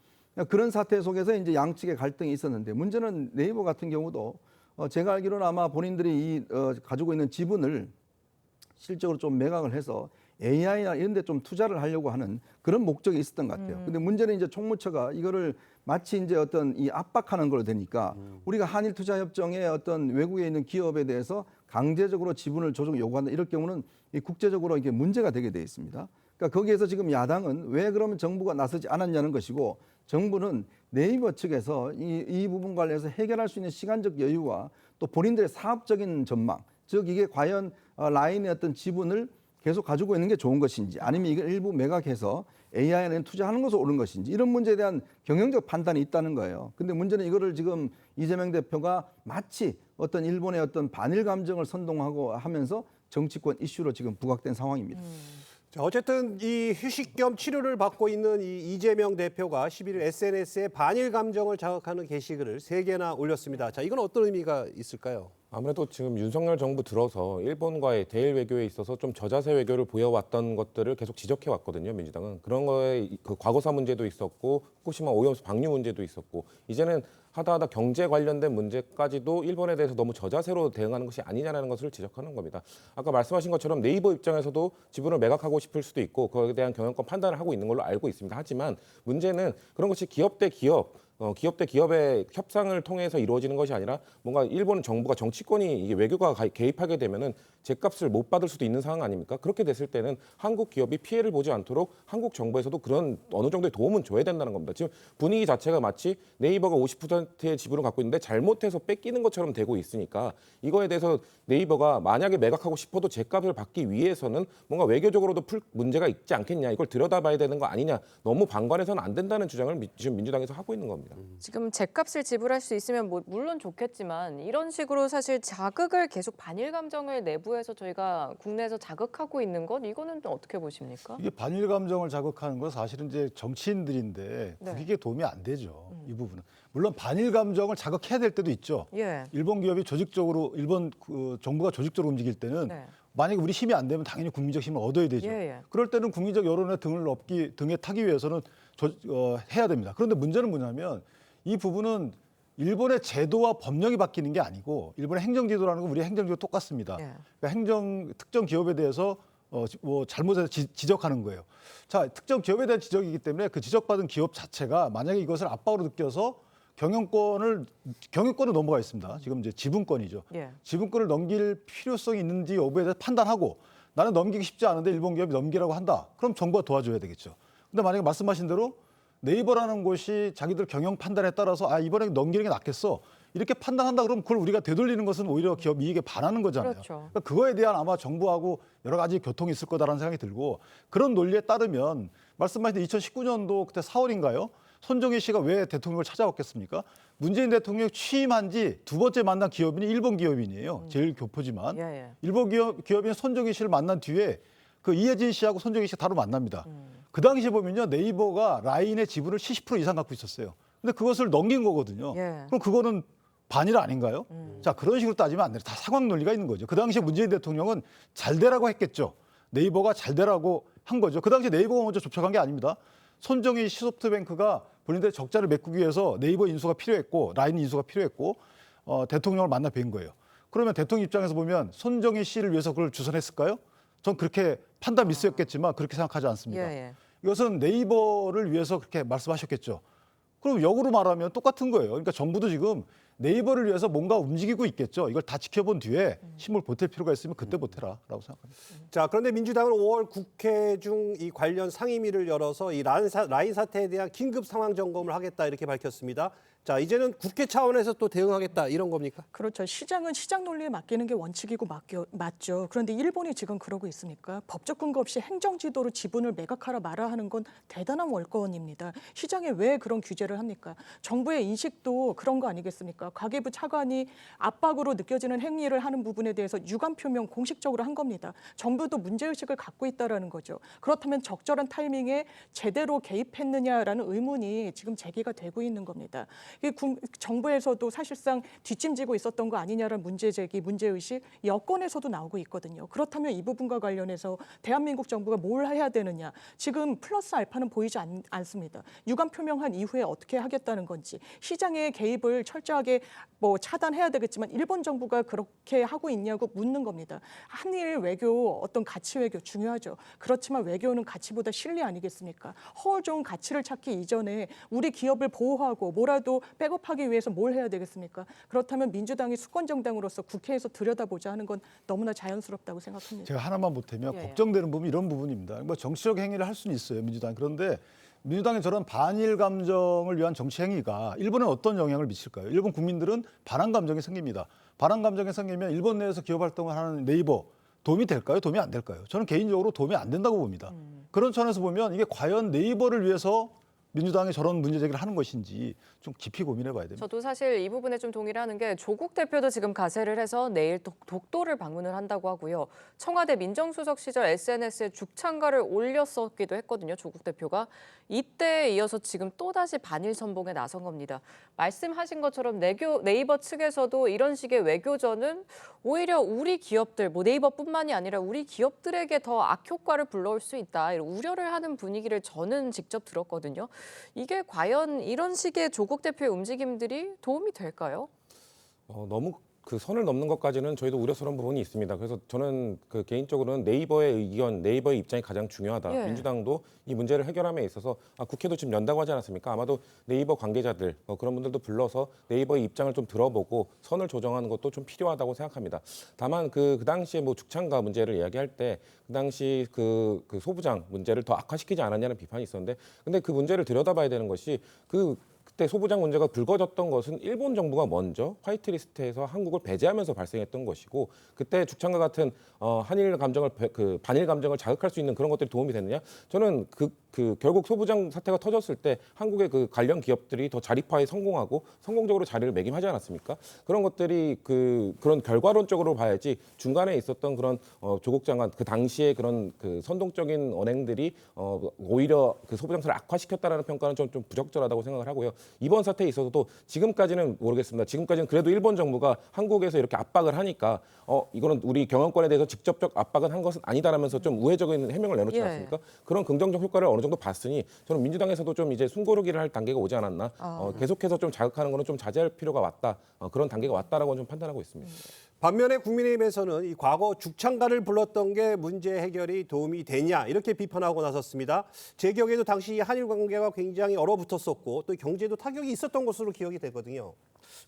Speaker 7: 그런 사태 속에서 이제 양측의 갈등이 있었는데 문제는 네이버 같은 경우도 제가 알기로는 아마 본인들이 가지고 있는 지분을 실적으로 좀 매각을 해서 AI나 이런 데 좀 투자를 하려고 하는 그런 목적이 있었던 것 같아요. 근데 문제는 이제 총무처가 이거를 마치 이제 어떤 이 압박하는 걸로 되니까 우리가 한일 투자 협정에 어떤 외국에 있는 기업에 대해서 강제적으로 지분을 조정 요구한다. 이럴 경우는 이 국제적으로 이게 문제가 되게 돼 있습니다. 그러니까 거기에서 지금 야당은 왜 그러면 정부가 나서지 않았냐는 것이고 정부는 네이버 측에서 이 부분 관련해서 해결할 수 있는 시간적 여유와 또 본인들의 사업적인 전망, 즉 이게 과연 라인의 어떤 지분을 계속 가지고 있는 게 좋은 것인지 아니면 이걸 일부 매각해서 AI에 투자하는 것으로 옳은 것인지 이런 문제에 대한 경영적 판단이 있다는 거예요. 근데 문제는 이거를 지금 이재명 대표가 마치 어떤 일본의 어떤 반일 감정을 선동하고 하면서 정치권 이슈로 지금 부각된 상황입니다.
Speaker 1: 자, 어쨌든 이 휴식 겸 치료를 받고 있는 이 이재명 대표가 11일 SNS에 반일 감정을 자극하는 게시글을 3개나 올렸습니다. 자, 이건 어떤 의미가 있을까요?
Speaker 6: 아무래도 지금 윤석열 정부 들어서 일본과의 대일 외교에 있어서 좀 저자세 외교를 보여왔던 것들을 계속 지적해 왔거든요. 민주당은 그런 거에 그 과거사 문제도 있었고 후쿠시마 오염수 방류 문제도 있었고 이제는 하다 경제 관련된 문제까지도 일본에 대해서 너무 저자세로 대응하는 것이 아니냐라는 것을 지적하는 겁니다. 아까 말씀하신 것처럼 네이버 입장에서도 지분을 매각하고 싶을 수도 있고 거기에 대한 경영권 판단을 하고 있는 걸로 알고 있습니다. 하지만 문제는 그런 것이 기업 대 기업의 협상을 통해서 이루어지는 것이 아니라 뭔가 일본 정부가 정치권이 이게 외교가 개입하게 되면은 제값을 못 받을 수도 있는 상황 아닙니까? 그렇게 됐을 때는 한국 기업이 피해를 보지 않도록 한국 정부에서도 그런 어느 정도의 도움은 줘야 된다는 겁니다. 지금 분위기 자체가 마치 네이버가 50%의 지분을 갖고 있는데 잘못해서 뺏기는 것처럼 되고 있으니까 이거에 대해서 네이버가 만약에 매각하고 싶어도 제값을 받기 위해서는 뭔가 외교적으로도 풀 문제가 있지 않겠냐 이걸 들여다봐야 되는 거 아니냐 너무 방관해서는 안 된다는 주장을 지금 민주당에서 하고 있는 겁니다.
Speaker 2: 지금 제값을 지불할 수 있으면 물론 좋겠지만 이런 식으로 사실 자극을 계속 반일 감정을 내부에서 저희가 국내에서 자극하고 있는 건 이거는 또 어떻게 보십니까?
Speaker 10: 이게 반일 감정을 자극하는 건 사실은 이제 정치인들인데
Speaker 2: 네.
Speaker 10: 국익에 도움이 안 되죠. 이 부분은. 물론 반일 감정을 자극해야 될 때도 있죠.
Speaker 2: 예.
Speaker 10: 일본 기업이 조직적으로 일본 정부가 조직적으로 움직일 때는
Speaker 2: 네.
Speaker 10: 만약에 우리 힘이 안 되면 당연히 국민적 힘을 얻어야 되죠.
Speaker 2: 예.
Speaker 10: 그럴 때는 국민적 여론의 등에 타기 위해서는 해야 됩니다. 그런데 문제는 뭐냐면 이 부분은 일본의 제도와 법령이 바뀌는 게 아니고 일본의 행정제도라는 건 우리 행정제도 똑같습니다.
Speaker 2: 예.
Speaker 10: 그러니까 특정 기업에 대해서 잘못해서 지적하는 거예요. 자, 특정 기업에 대한 지적이기 때문에 그 지적받은 기업 자체가 만약에 이것을 압박으로 느껴서 경영권을 넘어가 있습니다. 지금 이제 지분권이죠.
Speaker 2: 예.
Speaker 10: 지분권을 넘길 필요성이 있는지 여부에 대해서 판단하고 나는 넘기기 쉽지 않은데 일본 기업이 넘기라고 한다. 그럼 정부가 도와줘야 되겠죠. 근데 만약에 말씀하신 대로 네이버라는 곳이 자기들 경영 판단에 따라서 이번에 넘기는 게 낫겠어. 이렇게 판단한다 그러면 그걸 우리가 되돌리는 것은 오히려 기업 이익에 반하는 거잖아요.
Speaker 2: 그렇죠.
Speaker 10: 그러니까 그거에 대한 아마 정부하고 여러 가지 교통이 있을 거다라는 생각이 들고 그런 논리에 따르면 말씀하신 2019년도 그때 4월인가요? 손정희 씨가 왜 대통령을 찾아왔겠습니까? 문재인 대통령 취임한 지 두 번째 만난 기업인이 일본 기업인이에요. 제일 교포지만.
Speaker 2: 예.
Speaker 10: 일본 기업인 손정희 씨를 만난 뒤에 그 이혜진 씨하고 손정희 씨가 다루 만납니다. 그 당시에 보면요. 네이버가 라인의 지분을 70% 이상 갖고 있었어요. 근데 그것을 넘긴 거거든요.
Speaker 2: 예.
Speaker 10: 그럼 그거는 반일 아닌가요? 자, 그런 식으로 따지면 안 돼요. 다 상황 논리가 있는 거죠. 그 당시에 문재인 대통령은 잘 되라고 했겠죠. 네이버가 잘 되라고 한 거죠. 그 당시에 네이버가 먼저 접촉한 게 아닙니다. 손정희 시소프트뱅크가 본인들의 적자를 메꾸기 위해서 네이버 인수가 필요했고 라인 인수가 필요했고 대통령을 만나 뵌 거예요. 그러면 대통령 입장에서 보면 손정희 씨를 위해서 그걸 주선했을까요? 전 그렇게 판단 미스였겠지만 그렇게 생각하지 않습니다.
Speaker 2: 예.
Speaker 10: 이것은 네이버를 위해서 그렇게 말씀하셨겠죠. 그럼 역으로 말하면 똑같은 거예요. 그러니까 정부도 지금 네이버를 위해서 뭔가 움직이고 있겠죠. 이걸 다 지켜본 뒤에 힘을 보탤 필요가 있으면 그때 보태라라고 생각합니다.
Speaker 1: 자, 그런데 민주당은 5월 국회 중 이 관련 상임위를 열어서 이 라인 사태에 대한 긴급 상황 점검을 하겠다 이렇게 밝혔습니다. 자, 이제는 국회 차원에서 또 대응하겠다 이런 겁니까?
Speaker 9: 그렇죠. 시장은 시장 논리에 맡기는 게 원칙이고 맞죠. 그런데 일본이 지금 그러고 있습니까? 법적 근거 없이 행정지도로 지분을 매각하라 마라 하는 건 대단한 월권입니다. 시장에 왜 그런 규제를 합니까? 정부의 인식도 그런 거 아니겠습니까? 가계부 차관이 압박으로 느껴지는 행위를 하는 부분에 대해서 유감 표명 공식적으로 한 겁니다. 정부도 문제의식을 갖고 있다라는 거죠. 그렇다면 적절한 타이밍에 제대로 개입했느냐라는 의문이 지금 제기가 되고 있는 겁니다. 정부에서도 사실상 뒷짐지고 있었던 거 아니냐라는 문제 제기, 문제의식 여권에서도 나오고 있거든요. 그렇다면 이 부분과 관련해서 대한민국 정부가 뭘 해야 되느냐. 지금 플러스 알파는 보이지 않습니다. 유감 표명한 이후에 어떻게 하겠다는 건지 시장의 개입을 철저하게 차단해야 되겠지만 일본 정부가 그렇게 하고 있냐고 묻는 겁니다. 한일 외교 어떤 가치 외교 중요하죠. 그렇지만 외교는 가치보다 실리 아니겠습니까? 허울 좋은 가치를 찾기 이전에 우리 기업을 보호하고 뭐라도 백업하기 위해서 뭘 해야 되겠습니까? 그렇다면 민주당이 수권 정당으로서 국회에서 들여다보자 하는 건 너무나 자연스럽다고 생각합니다.
Speaker 10: 제가 하나만 보태면
Speaker 2: 예.
Speaker 10: 걱정되는 부분 이런 부분입니다. 뭐 정치적 행위를 할 수는 있어요, 민주당. 그런데 민주당의 저런 반일 감정을 위한 정치 행위가 일본에 어떤 영향을 미칠까요? 일본 국민들은 반한 감정이 생깁니다. 반한 감정이 생기면 일본 내에서 기업 활동을 하는 네이버 도움이 될까요? 도움이 안 될까요? 저는 개인적으로 도움이 안 된다고 봅니다. 그런 차원에서 보면 이게 과연 네이버를 위해서 민주당이 저런 문제 제기를 하는 것인지 좀 깊이 고민해 봐야 됩니다.
Speaker 2: 저도 사실 이 부분에 좀 동의를 하는 게 조국 대표도 지금 가세를 해서 내일 독도를 방문을 한다고 하고요. 청와대 민정수석 시절 SNS에 죽창가를 올렸었기도 했거든요. 조국 대표가. 이때에 이어서 지금 또다시 반일 선봉에 나선 겁니다. 말씀하신 것처럼 네이버 측에서도 이런 식의 외교전은 오히려 우리 기업들, 네이버뿐만이 아니라 우리 기업들에게 더 악효과를 불러올 수 있다. 이런 우려를 하는 분위기를 저는 직접 들었거든요. 이게 과연 이런 식의 조국 대표의 움직임들이 도움이 될까요?
Speaker 6: 너무 그 선을 넘는 것까지는 저희도 우려스러운 부분이 있습니다. 그래서 저는 그 개인적으로는 네이버의 의견, 네이버의 입장이 가장 중요하다.
Speaker 2: 예.
Speaker 6: 민주당도 이 문제를 해결함에 있어서 국회도 지금 연다고 하지 않았습니까? 아마도 네이버 관계자들 그런 분들도 불러서 네이버의 입장을 좀 들어보고 선을 조정하는 것도 좀 필요하다고 생각합니다. 다만 그 당시에 뭐 죽창가 문제를 이야기할 때 그 당시 그 소부장 문제를 더 악화시키지 않았냐는 비판이 있었는데, 근데 그 문제를 들여다봐야 되는 것이 그때 소부장 문제가 불거졌던 것은 일본 정부가 먼저 화이트리스트에서 한국을 배제하면서 발생했던 것이고, 그때 죽창가 같은 한일 감정을 반일 감정을 자극할 수 있는 그런 것들이 도움이 됐느냐? 저는 결국 소부장 사태가 터졌을 때 한국의 그 관련 기업들이 더 자립화에 성공하고 성공적으로 자리를 매김하지 않았습니까? 그런 것들이 그런 결과론적으로 봐야지 중간에 있었던 그런 조국 장관 그 당시에 그런 그 선동적인 언행들이 오히려 그 소부장사를 악화시켰다라는 평가는 좀 부적절하다고 생각을 하고요. 이번 사태에 있어서도 지금까지는 모르겠습니다. 지금까지는 그래도 일본 정부가 한국에서 이렇게 압박을 하니까 이거는 우리 경영권에 대해서 직접적 압박은 한 것은 아니다라면서 좀 우회적인 해명을 내놓지
Speaker 2: 예.
Speaker 6: 않습니까? 그런 긍정적 효과를 어느 정도 봤으니 저는 민주당에서도 좀 이제 숨고르기를 할 단계가 오지 않았나. 계속해서 좀 자극하는 거는 좀 자제할 필요가 왔다. 그런 단계가 왔다라고 좀 판단하고 있습니다.
Speaker 1: 반면에 국민의힘에서는 이 과거 죽창가를 불렀던 게 문제 해결이 도움이 되냐 이렇게 비판하고 나섰습니다. 제 기억에도 당시 한일 관계가 굉장히 얼어붙었었고 또 경제도 타격이 있었던 것으로 기억이 되거든요.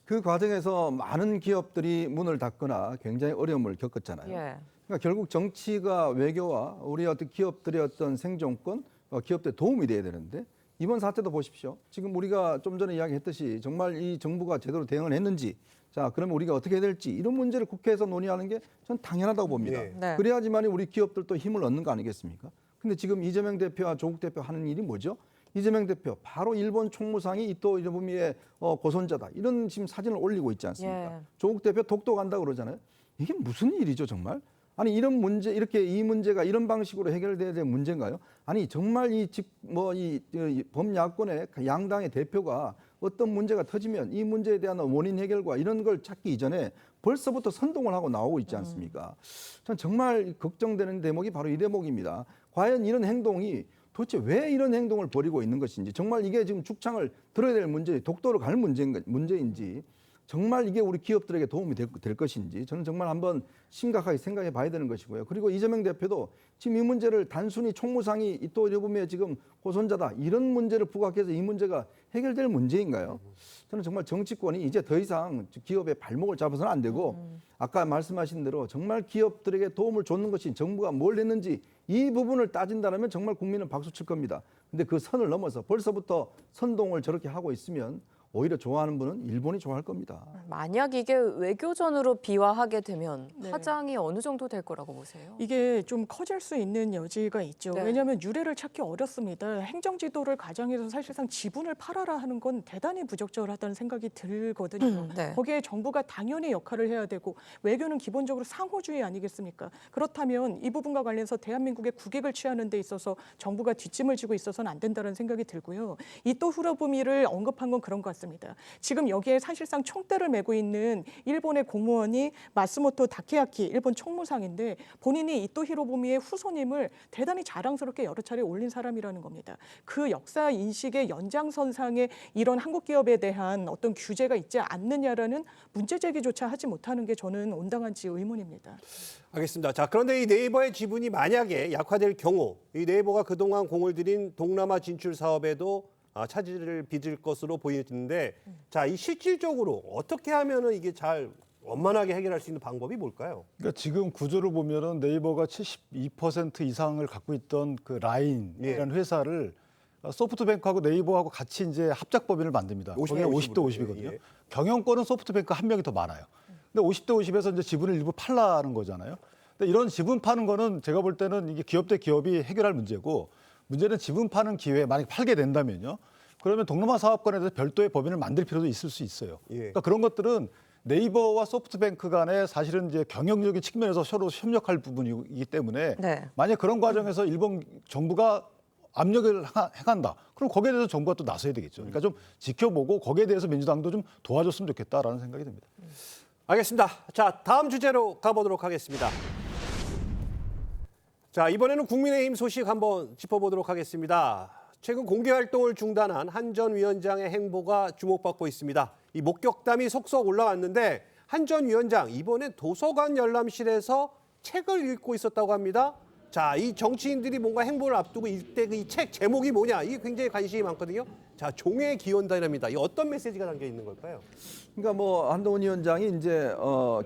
Speaker 7: 그 과정에서 많은 기업들이 문을 닫거나 굉장히 어려움을 겪었잖아요.
Speaker 2: 예.
Speaker 7: 그러니까 결국 정치가 외교와 우리 어떤 기업들의 어떤 생존권, 기업들에 도움이 돼야 되는데 이번 사태도 보십시오. 지금 우리가 좀 전에 이야기했듯이 정말 이 정부가 제대로 대응을 했는지, 자 그러면 우리가 어떻게 해야 될지 이런 문제를 국회에서 논의하는 게 전 당연하다고 봅니다.
Speaker 2: 네.
Speaker 7: 그래야지만 우리 기업들도 힘을 얻는 거 아니겠습니까? 근데 지금 이재명 대표와 조국 대표 하는 일이 뭐죠? 이재명 대표 바로 일본 총무상이 이토 히로부미의 고손자다 이런 지금 사진을 올리고 있지 않습니까?
Speaker 2: 예.
Speaker 7: 조국 대표 독도 간다 그러잖아요. 이게 무슨 일이죠 정말? 아니 이런 문제 이렇게 이 문제가 이런 방식으로 해결돼야 될 문제인가요? 아니 정말 이 범야권의 양당의 대표가 어떤 문제가 터지면 이 문제에 대한 원인 해결과 이런 걸 찾기 이전에 벌써부터 선동을 하고 나오고 있지 않습니까? 전 정말 걱정되는 대목이 바로 이 대목입니다. 과연 이런 행동이 도대체 왜 이런 행동을 벌이고 있는 것인지, 정말 이게 지금 죽창을 들어야 될 문제, 독도로 갈 문제인지, 정말 이게 우리 기업들에게 도움이 될 것인지 저는 정말 한번 심각하게 생각해 봐야 되는 것이고요. 그리고 이재명 대표도 지금 이 문제를 단순히 총무상이 이토 히로부미의 지금 고손자다 이런 문제를 부각해서 이 문제가 해결될 문제인가요? 저는 정말 정치권이 이제 더 이상 기업의 발목을 잡아서는 안 되고 아까 말씀하신 대로 정말 기업들에게 도움을 줬는 것이 정부가 뭘 했는지 이 부분을 따진다면 정말 국민은 박수 칠 겁니다. 근데 그 선을 넘어서 벌써부터 선동을 저렇게 하고 있으면 오히려 좋아하는 분은 일본이 좋아할 겁니다.
Speaker 2: 만약 이게 외교전으로 비화하게 되면
Speaker 9: 네.
Speaker 2: 파장이 어느 정도 될 거라고 보세요?
Speaker 9: 이게 좀 커질 수 있는 여지가 있죠.
Speaker 2: 네.
Speaker 9: 왜냐하면 유례를 찾기 어렵습니다. 행정지도를 가정해서 사실상 지분을 팔아라 하는 건 대단히 부적절하다는 생각이 들거든요.
Speaker 2: 네.
Speaker 9: 거기에 정부가 당연히 역할을 해야 되고 외교는 기본적으로 상호주의 아니겠습니까? 그렇다면 이 부분과 관련해서 대한민국의 국익을 취하는 데 있어서 정부가 뒷짐을 지고 있어서는 안 된다는 생각이 들고요. 이토 히로부미를 언급한 건 그런 것 같습니다. 지금 여기에 사실상 총대를 메고 있는 일본의 공무원이 마스모토 다케야키 일본 총무상인데 본인이 이토 히로부미의 후손임을 대단히 자랑스럽게 여러 차례 올린 사람이라는 겁니다. 그 역사 인식의 연장선상에 이런 한국 기업에 대한 어떤 규제가 있지 않느냐라는 문제 제기조차 하지 못하는 게 저는 온당한지 의문입니다.
Speaker 1: 알겠습니다. 자, 그런데 이 네이버의 지분이 만약에 약화될 경우 이 네이버가 그동안 공을 들인 동남아 진출 사업에도 차질을 빚을 것으로 보이는데, 자, 이 실질적으로 어떻게 하면은 이게 잘 원만하게 해결할 수 있는 방법이 뭘까요?
Speaker 10: 그러니까 지금 구조를 보면은 네이버가 72% 이상을 갖고 있던 그 라인이라는 회사를 소프트뱅크하고 네이버하고 같이 이제 합작법인을 만듭니다. 50대 50이거든요.
Speaker 1: 예.
Speaker 10: 경영권은 소프트뱅크 한 명이 더 많아요. 근데 50대 50에서 이제 지분을 일부 팔라는 거잖아요. 근데 이런 지분 파는 거는 제가 볼 때는 이게 기업 대 기업이 해결할 문제고, 문제는 지분 파는 기회에 만약 팔게 된다면요. 그러면 동남아 사업권에 대해서 별도의 법인을 만들 필요도 있을 수 있어요.
Speaker 1: 예.
Speaker 10: 그러니까 그런 것들은 네이버와 소프트뱅크 간에 사실은 이제 경영적인 측면에서 서로 협력할 부분이기 때문에
Speaker 2: 네.
Speaker 10: 만약 그런 과정에서 일본 정부가 압력을 행한다. 그럼 거기에 대해서 정부가 또 나서야 되겠죠. 그러니까 좀 지켜보고 거기에 대해서 민주당도 좀 도와줬으면 좋겠다라는 생각이 듭니다.
Speaker 1: 알겠습니다. 자, 다음 주제로 가보도록 하겠습니다. 자, 이번에는 국민의힘 소식 한번 짚어보도록 하겠습니다. 최근 공개 활동을 중단한 한 전 위원장의 행보가 주목받고 있습니다. 이 목격담이 속속 올라왔는데 한 전 위원장 이번엔 도서관 열람실에서 책을 읽고 있었다고 합니다. 자, 이 정치인들이 뭔가 행보를 앞두고 이때 이 책 제목이 뭐냐, 이게 굉장히 관심이 많거든요. 자, 종의 기원단이랍니다. 이 어떤 메시지가 담겨 있는 걸까요?
Speaker 7: 그러니까 뭐 한동훈 위원장이 이제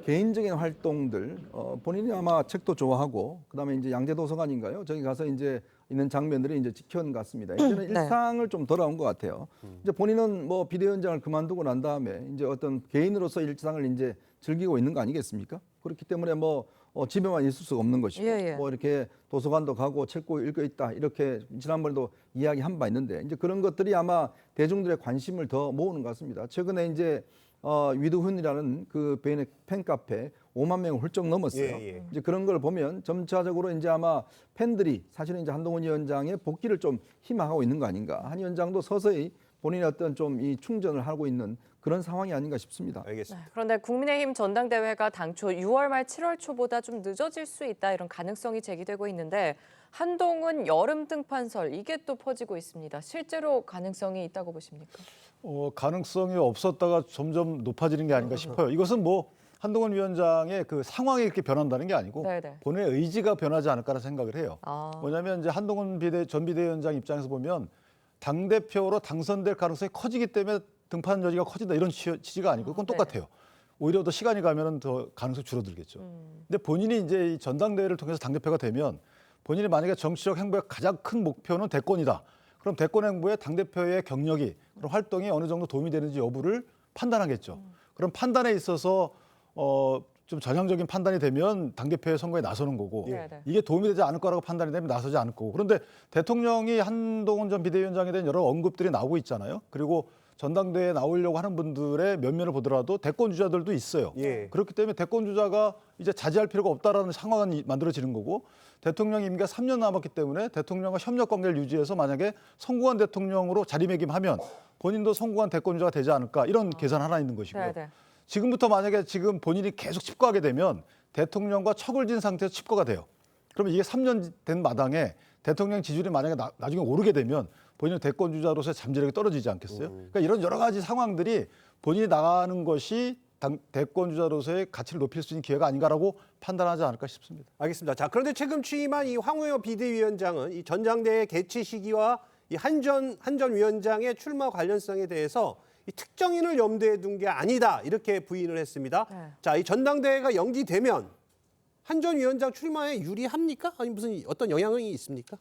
Speaker 7: 개인적인 활동들 본인이 아마 책도 좋아하고 그다음에 이제 양재도서관인가요? 저기 가서 이제 있는 장면들이 이제 지켜온 것 같습니다. 이제는
Speaker 2: 네.
Speaker 7: 일상을 좀 돌아온 것 같아요. 이제 본인은 뭐 비대위원장을 그만두고 난 다음에 이제 어떤 개인으로서 일상을 이제 즐기고 있는 거 아니겠습니까? 그렇기 때문에 뭐 집에만 있을 수가 없는 것이고
Speaker 2: 예.
Speaker 7: 뭐 이렇게 도서관도 가고 책고 읽고 있다 이렇게 지난번에도 이야기한 바 있는데 이제 그런 것들이 아마 대중들의 관심을 더 모으는 것 같습니다. 최근에 이제 위드훈이라는 그 팬카페 5만 명을 훌쩍 넘었어요.
Speaker 1: 예.
Speaker 7: 이제 그런 걸 보면 점차적으로 이제 아마 팬들이 사실은 이제 한동훈 위원장의 복귀를 좀 희망하고 있는 거 아닌가. 한 위원장도 서서히 본인의 어떤 좀 이 충전을 하고 있는 그런 상황이 아닌가 싶습니다.
Speaker 1: 알겠습니다.
Speaker 2: 네, 그런데 국민의힘 전당대회가 당초 6월 말 7월 초보다 좀 늦어질 수 있다 이런 가능성이 제기되고 있는데 한동훈 여름 등판설 이게 또 퍼지고 있습니다. 실제로 가능성이 있다고 보십니까?
Speaker 10: 가능성이 없었다가 점점 높아지는 게 아닌가 싶어요. 이것은 뭐 한동훈 위원장의 그 상황이 이렇게 변한다는 게 아니고
Speaker 2: 네네.
Speaker 10: 본인의 의지가 변하지 않을까라는 생각을 해요.
Speaker 2: 아.
Speaker 10: 뭐냐면 이제 한동훈 전 비대위원장 입장에서 보면 당대표로 당선될 가능성이 커지기 때문에 등판 여지가 커진다 이런 취지가 아니고 그건 똑같아요. 오히려 더 시간이 가면은 더 가능성이 줄어들겠죠. 근데 본인이 이제 이 전당대회를 통해서 당대표가 되면 본인이 만약에 정치적 행보의 가장 큰 목표는 대권이다. 그럼 대권 행보에 당대표의 경력이 그런 활동이 어느 정도 도움이 되는지 여부를 판단하겠죠. 그럼 판단에 있어서 좀 전향적인 판단이 되면 당대표의 선거에 나서는 거고 이게 도움이 되지 않을 거라고 판단이 되면 나서지 않을 거고. 그런데 대통령이 한동훈 전 비대위원장에 대한 여러 언급들이 나오고 있잖아요. 그리고 전당대회에 나오려고 하는 분들의 면면을 보더라도 대권 주자들도 있어요. 그렇기 때문에 대권 주자가 이제 자제할 필요가 없다라는 상황이 만들어지는 거고 대통령 임기가 3년 남았기 때문에 대통령과 협력 관계를 유지해서 만약에 성공한 대통령으로 자리매김하면 본인도 성공한 대권 주자가 되지 않을까 이런 계산 하나 있는 것이고요. 지금부터 만약에 지금 본인이 계속 칩거하게 되면 대통령과 척을 진 상태에서 칩거가 돼요. 그러면 이게 3년 된 마당에 대통령 지지율이 만약에 나중에 오르게 되면 본인은 대권 주자로서의 잠재력이 떨어지지 않겠어요? 그러니까 이런 여러 가지 상황들이 본인이 나가는 것이 대권 주자로서의 가치를 높일 수 있는 기회가 아닌가라고 판단하지 않을까 싶습니다.
Speaker 1: 알겠습니다. 자, 그런데 최근 취임한 이 황우여 비대위원장은 이 전당대회 개최 시기와 이 한 전 위원장의 출마 관련성에 대해서 이 특정인을 염두에 둔 게 아니다 이렇게 부인을 했습니다. 자, 이 전당대회가 연기되면 한 전 위원장 출마에 유리합니까? 아니 무슨 어떤 영향이 있습니까?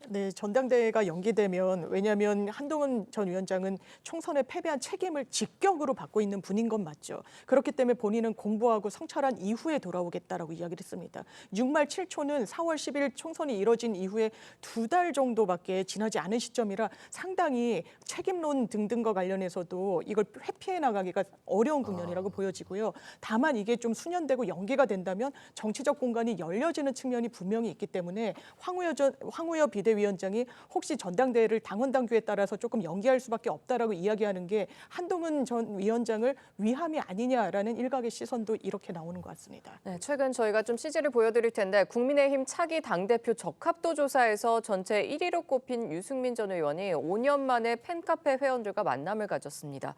Speaker 9: 네, 전당대회가 연기되면 왜냐하면 한동훈 전 위원장은 총선에 패배한 책임을 직격으로 받고 있는 분인 건 맞죠. 그렇기 때문에 본인은 공부하고 성찰한 이후에 돌아오겠다라고 이야기를 했습니다. 6말 7초는 4월 10일 총선이 이뤄진 이후에 2달 정도밖에 지나지 않은 시점이라 상당히 책임론 등등과 관련해서도 이걸 회피해 나가기가 어려운 국면이라고 보여지고요. 다만 이게 좀 수년되고 연기가 된다면 정치적 공간이 열려지는 측면이 분명히 있기 때문에 황우여 비대위원장이 혹시 전당대회를 당원 당규에 따라서 조금 연기할 수밖에 없다라고 이야기하는 게 한동훈 전 위원장을 위함이 아니냐라는 일각의 시선도 이렇게 나오는 것 같습니다.
Speaker 2: 네, 최근 저희가 좀 CG를 보여드릴 텐데 국민의힘 차기 당대표 적합도 조사에서 전체 1위로 꼽힌 유승민 전 의원이 5년 만에 팬카페 회원들과 만남을 가졌습니다.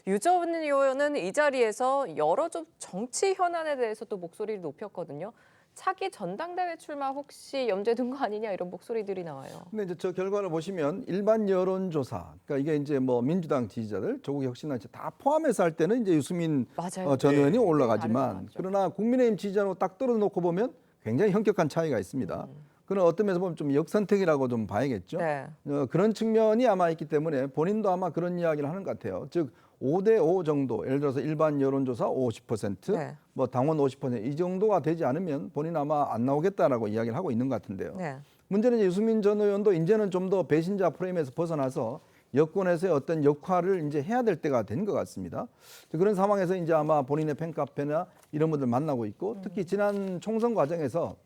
Speaker 2: 유 전 의원은 이 자리에서 여러 좀 정치 현안에 대해서 또 목소리를 높였거든요. 차기 전당대회 출마 혹시 염두에 둔 거 아니냐 이런 목소리들이 나와요.
Speaker 7: 근데 이제 저 결과를 보시면 일반 여론조사, 그러니까 이게 이제 뭐 민주당 지지자들, 조국 혁신당 다 포함해서 할 때는 이제 유승민 전 의원이 올라가지만 그러나 국민의힘 지지자로 딱 떨어놓고 보면 굉장히 현격한 차이가 있습니다. 그런 어떤 면에서 보면 좀 역선택이라고 좀 봐야겠죠. 그런 측면이 아마 있기 때문에 본인도 아마 그런 이야기를 하는 것 같아요. 즉 5대5 정도, 예를 들어서 일반 여론조사 50%, 뭐 당원 50%이 정도가 되지 않으면 본인 아마 안 나오겠다라고 이야기를 하고 있는 것 같은데요. 문제는 이제 유승민 전 의원도 이제는 좀 더 배신자 프레임에서 벗어나서 여권에서의 어떤 역할을 이제 해야 될 때가 된 것 같습니다. 그런 상황에서 이제 아마 본인의 팬카페나 이런 분들 만나고 있고 특히 지난 총선 과정에서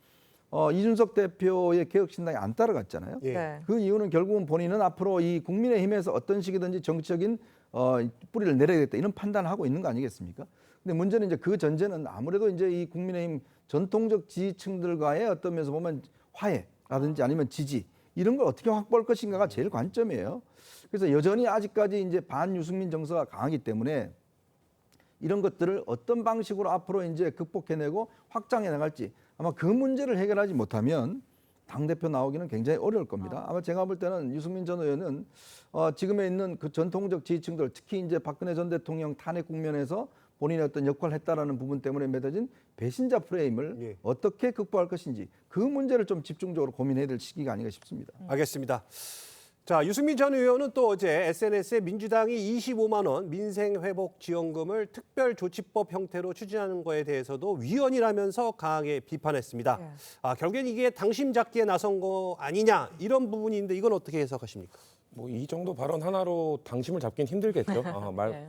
Speaker 7: 이준석 대표의 개혁신당이 안 따라갔잖아요. 그 이유는 결국은 본인은 앞으로 이 국민의힘에서 어떤 식이든지 정치적인 뿌리를 내려야겠다 이런 판단을 하고 있는 거 아니겠습니까? 근데 문제는 이제 그 전제는 아무래도 이제 이 국민의힘 전통적 지지층들과의 어떤 면에서 보면 화해라든지 아니면 지지 이런 걸 어떻게 확보할 것인가가 제일 관점이에요. 그래서 여전히 아직까지 이제 반 유승민 정서가 강하기 때문에 이런 것들을 어떤 방식으로 앞으로 이제 극복해내고 확장해 나갈지 아마 그 문제를 해결하지 못하면 당대표 나오기는 굉장히 어려울 겁니다. 아마 제가 볼 때는 유승민 전 의원은 지금에 있는 그 전통적 지지층들 특히 이제 박근혜 전 대통령 탄핵 국면에서 본인의 어떤 역할을 했다라는 부분 때문에 맺어진 배신자 프레임을 어떻게 극복할 것인지 그 문제를 좀 집중적으로 고민해야 될 시기가 아닌가 싶습니다.
Speaker 1: 알겠습니다. 자, 유승민 전 의원은 또 어제 SNS에 민주당이 25만 원 민생회복지원금을 특별조치법 형태로 추진하는 거에 대해서도 위헌이라면서 강하게 비판했습니다. 결국엔 이게 당심 잡기에 나선 거 아니냐 이런 부분인데 이건 어떻게 해석하십니까?
Speaker 6: 뭐 이 정도 발언 하나로 당심을 잡긴 힘들겠죠.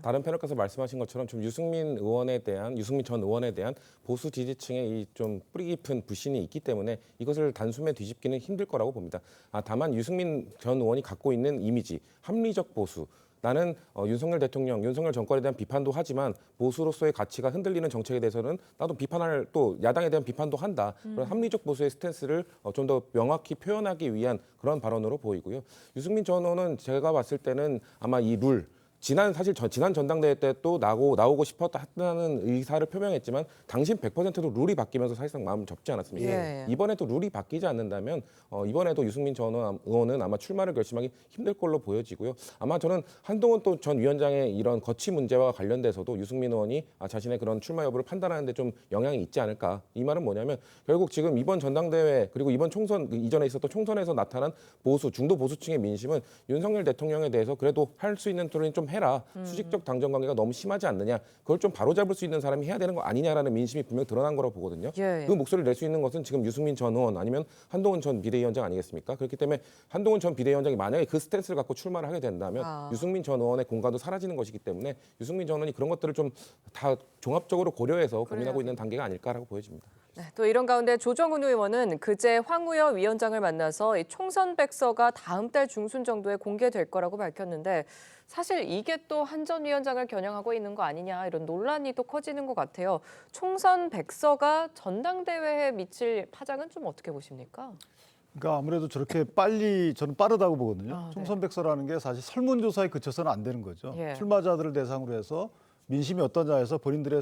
Speaker 6: 다른 패널께서 말씀하신 것처럼 좀 유승민 전 의원에 대한 보수 지지층의 이 좀 뿌리 깊은 불신이 있기 때문에 이것을 단숨에 뒤집기는 힘들 거라고 봅니다. 다만 유승민 전 의원이 갖고 있는 이미지, 합리적 보수. 나는 윤석열 대통령, 윤석열 정권에 대한 비판도 하지만 보수로서의 가치가 흔들리는 정책에 대해서는 나도 비판할 또 야당에 대한 비판도 한다. 그런 합리적 보수의 스탠스를 좀 더 명확히 표현하기 위한 그런 발언으로 보이고요. 유승민 전 의원은 제가 봤을 때는 아마 이 룰, 지난 전당대회 때 또 나오고 싶었다는 의사를 표명했지만 당신 100%도 룰이 바뀌면서 사실상 마음 접지 않았습니까?
Speaker 2: 예.
Speaker 6: 이번에도 룰이 바뀌지 않는다면 이번에도 유승민 전 의원은 아마 출마를 결심하기 힘들 걸로 보여지고요. 아마 저는 한동훈 또 전 위원장의 이런 거취 문제와 관련돼서도 유승민 의원이 자신의 그런 출마 여부를 판단하는 데 좀 영향이 있지 않을까. 이 말은 뭐냐면 결국 지금 이번 전당대회 그리고 이번 총선 이전에 있었던 총선에서 나타난 중도 보수층의 민심은 윤석열 대통령에 대해서 그래도 할 수 있는 토론이 좀 해라. 수직적 당정 관계가 너무 심하지 않느냐. 그걸 좀 바로잡을 수 있는 사람이 해야 되는 거 아니냐라는 민심이 분명 드러난 거라고 보거든요.
Speaker 2: 예.
Speaker 6: 그 목소리를 낼 수 있는 것은 지금 유승민 전 의원 아니면 한동훈 전 비대위원장 아니겠습니까? 그렇기 때문에 한동훈 전 비대위원장이 만약에 그 스탠스를 갖고 출마를 하게 된다면 유승민 전 의원의 공간도 사라지는 것이기 때문에 유승민 전 의원이 그런 것들을 좀 다 종합적으로 고려해서 고민하고 있는 단계가 아닐까라고 보여집니다.
Speaker 2: 네, 또 이런 가운데 조정훈 의원은 그제 황우여 위원장을 만나서 이 총선 백서가 다음 달 중순 정도에 공개될 거라고 밝혔는데 사실 이게 또 한 전 위원장을 겨냥하고 있는 거 아니냐 이런 논란이 또 커지는 것 같아요. 총선 백서가 전당대회에 미칠 파장은 좀 어떻게 보십니까?
Speaker 10: 그러니까 아무래도 저렇게 빨리 저는 빠르다고 보거든요.
Speaker 2: 네.
Speaker 10: 총선 백서라는 게 사실 설문조사에 그쳐서는 안 되는 거죠.
Speaker 2: 예.
Speaker 10: 출마자들을 대상으로 해서 민심이 어떠냐 해서 본인들의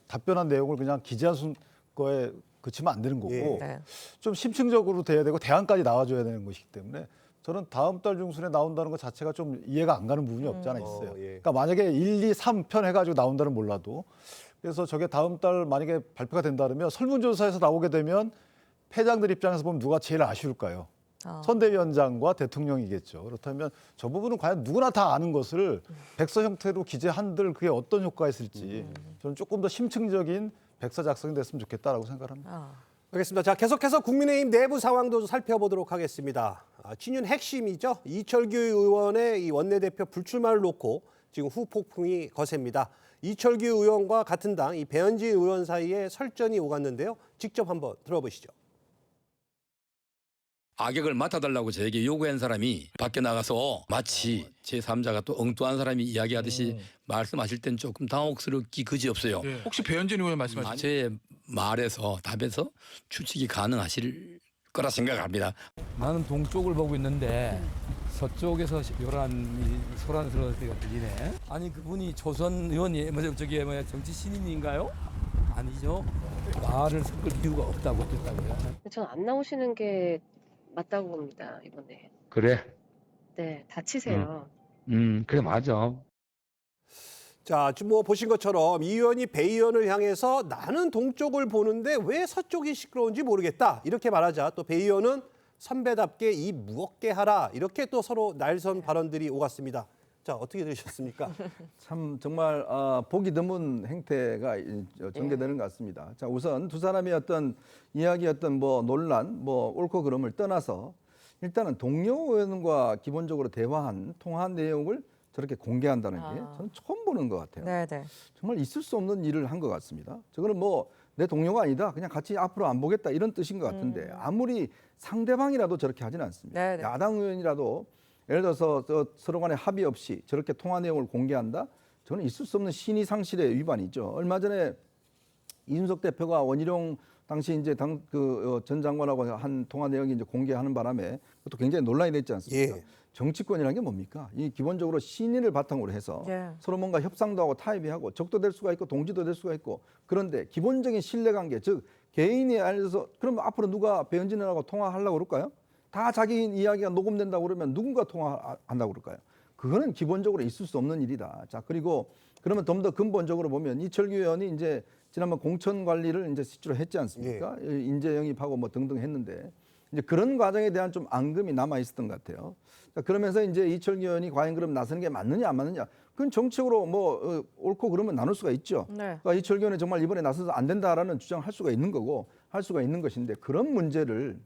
Speaker 10: 답변한 내용을 그냥 기재한 거에 그치면 안 되는 거고
Speaker 2: 네.
Speaker 10: 좀 심층적으로 돼야 되고 대안까지 나와줘야 되는 것이기 때문에 저는 다음 달 중순에 나온다는 것 자체가 좀 이해가 안 가는 부분이 없지 않아 있어요. 그러니까 만약에 1, 2, 3편 해가지고 나온다는 몰라도 그래서 저게 다음 달 만약에 발표가 된다 그러면 설문조사에서 나오게 되면 패장들 입장에서 보면 누가 제일 아쉬울까요? 선대위원장과 대통령이겠죠. 그렇다면 저 부분은 과연 누구나 다 아는 것을 백서 형태로 기재한들 그게 어떤 효과가 있을지 저는 조금 더 심층적인 백서 작성이 됐으면 좋겠다라고 생각합니다.
Speaker 1: 알겠습니다. 자, 계속해서 국민의힘 내부 상황도 살펴보도록 하겠습니다. 친윤 핵심이죠. 이철규 의원의 이 원내대표 불출마를 놓고 지금 후폭풍이 거셉니다. 이철규 의원과 같은 당 이 배현진 의원 사이에 설전이 오갔는데요. 직접 한번 들어보시죠.
Speaker 13: 악역을 맡아달라고 저에게 요구한 사람이 밖에 나가서 마치 제3자가 또 엉뚱한 사람이 이야기하듯이 말씀하실 땐 조금 당혹스럽기 그지없어요.
Speaker 14: 네. 혹시 배현진 의원 말씀하시죠?
Speaker 13: 제 말에서 답에서 추측이 가능하실 거라 생각합니다.
Speaker 15: 나는 동쪽을 보고 있는데 서쪽에서 요란이 소란스러울 때가 들리네. 아니 그분이 조선 의원이 정치 신인인가요? 아니죠. 말을 섞을 이유가 없다고 했다고요.
Speaker 16: 저는 안 나오시는 게 맞다고 봅니다, 이번에.
Speaker 15: 그래.
Speaker 16: 네, 다치세요.
Speaker 15: 그래 맞아.
Speaker 1: 자, 지금 뭐 보신 것처럼 이 의원이 배 의원을 향해서 나는 동쪽을 보는데 왜 서쪽이 시끄러운지 모르겠다. 이렇게 말하자 또 배 의원은 선배답게 입 무겁게 하라. 이렇게 또 서로 날선 발언들이 오갔습니다. 자, 어떻게 들으셨습니까?
Speaker 7: 참 정말 보기 드문 행태가 전개되는 것 같습니다. 자, 우선 두 사람의 어떤 이야기 뭐 논란, 뭐 옳고 그름을 떠나서 일단은 동료 의원과 기본적으로 통화한 내용을 저렇게 공개한다는 게 저는 처음 보는 것 같아요.
Speaker 2: 네네.
Speaker 7: 정말 있을 수 없는 일을 한 것 같습니다. 저거는 뭐 내 동료가 아니다. 그냥 같이 앞으로 안 보겠다 이런 뜻인 것 같은데 아무리 상대방이라도 저렇게 하지는 않습니다.
Speaker 2: 네네.
Speaker 7: 야당 의원이라도 예를 들어서 서로 간에 합의 없이 저렇게 통화 내용을 공개한다? 저는 있을 수 없는 신의 상식의 위반이죠. 얼마 전에 이준석 대표가 원희룡 당시 이제 전 장관하고 한 통화 내용이 이제 공개하는 바람에 그것도 굉장히 논란이 됐지 않습니까? 정치권이라는 게 뭡니까? 이 기본적으로 신의를 바탕으로 해서 서로 뭔가 협상도 하고 타협이 하고 적도 될 수가 있고 동지도 될 수가 있고 그런데 기본적인 신뢰관계 즉 개인이 알려서 그럼 앞으로 누가 배현진하고 통화하려고 그럴까요? 다 자기 이야기가 녹음된다고 그러면 누군가 통화한다고 그럴까요? 그거는 기본적으로 있을 수 없는 일이다. 자, 그리고 그러면 좀 더 근본적으로 보면 이철규 의원이 이제 지난번 공천 관리를 이제 실제로 했지 않습니까? 인재 영입하고 뭐 등등 했는데 이제 그런 과정에 대한 좀 앙금이 남아 있었던 것 같아요. 자, 그러면서 이제 이철규 의원이 과연 그럼 나서는 게 맞느냐 안 맞느냐? 그건 정책으로 뭐 옳고 그러면 나눌 수가 있죠.
Speaker 2: 네.
Speaker 7: 그러니까 이철규 의원이 정말 이번에 나서서 안 된다라는 주장을 할 수가 있는 거고 할 수가 있는 것인데 그런 문제를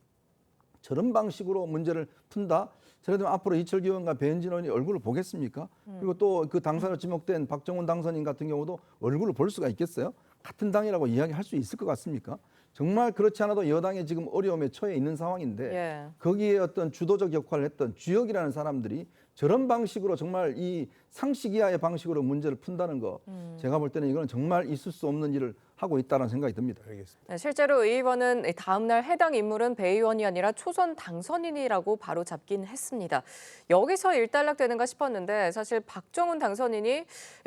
Speaker 7: 저런 방식으로 문제를 푼다? 예를 들면 앞으로 이철규 의원과 배현진 의원이 얼굴을 보겠습니까? 그리고 또 그 당선으로 지목된 박정훈 당선인 같은 경우도 얼굴을 볼 수가 있겠어요? 같은 당이라고 이야기할 수 있을 것 같습니까? 정말 그렇지 않아도 여당이 지금 어려움에 처해 있는 상황인데 거기에 어떤 주도적 역할을 했던 주역이라는 사람들이 저런 방식으로 정말 이 상식 이하의 방식으로 문제를 푼다는 거 제가 볼 때는 이건 정말 있을 수 없는 일을 하고 있다는 생각이 듭니다.
Speaker 1: 알겠습니다.
Speaker 2: 네, 실제로 의 의원은 다음 날 해당 인물은 배 의원이 아니라 초선 당선인이라고 바로 잡긴 했습니다. 여기서 일단락되는가 싶었는데 사실 박정훈 당선인이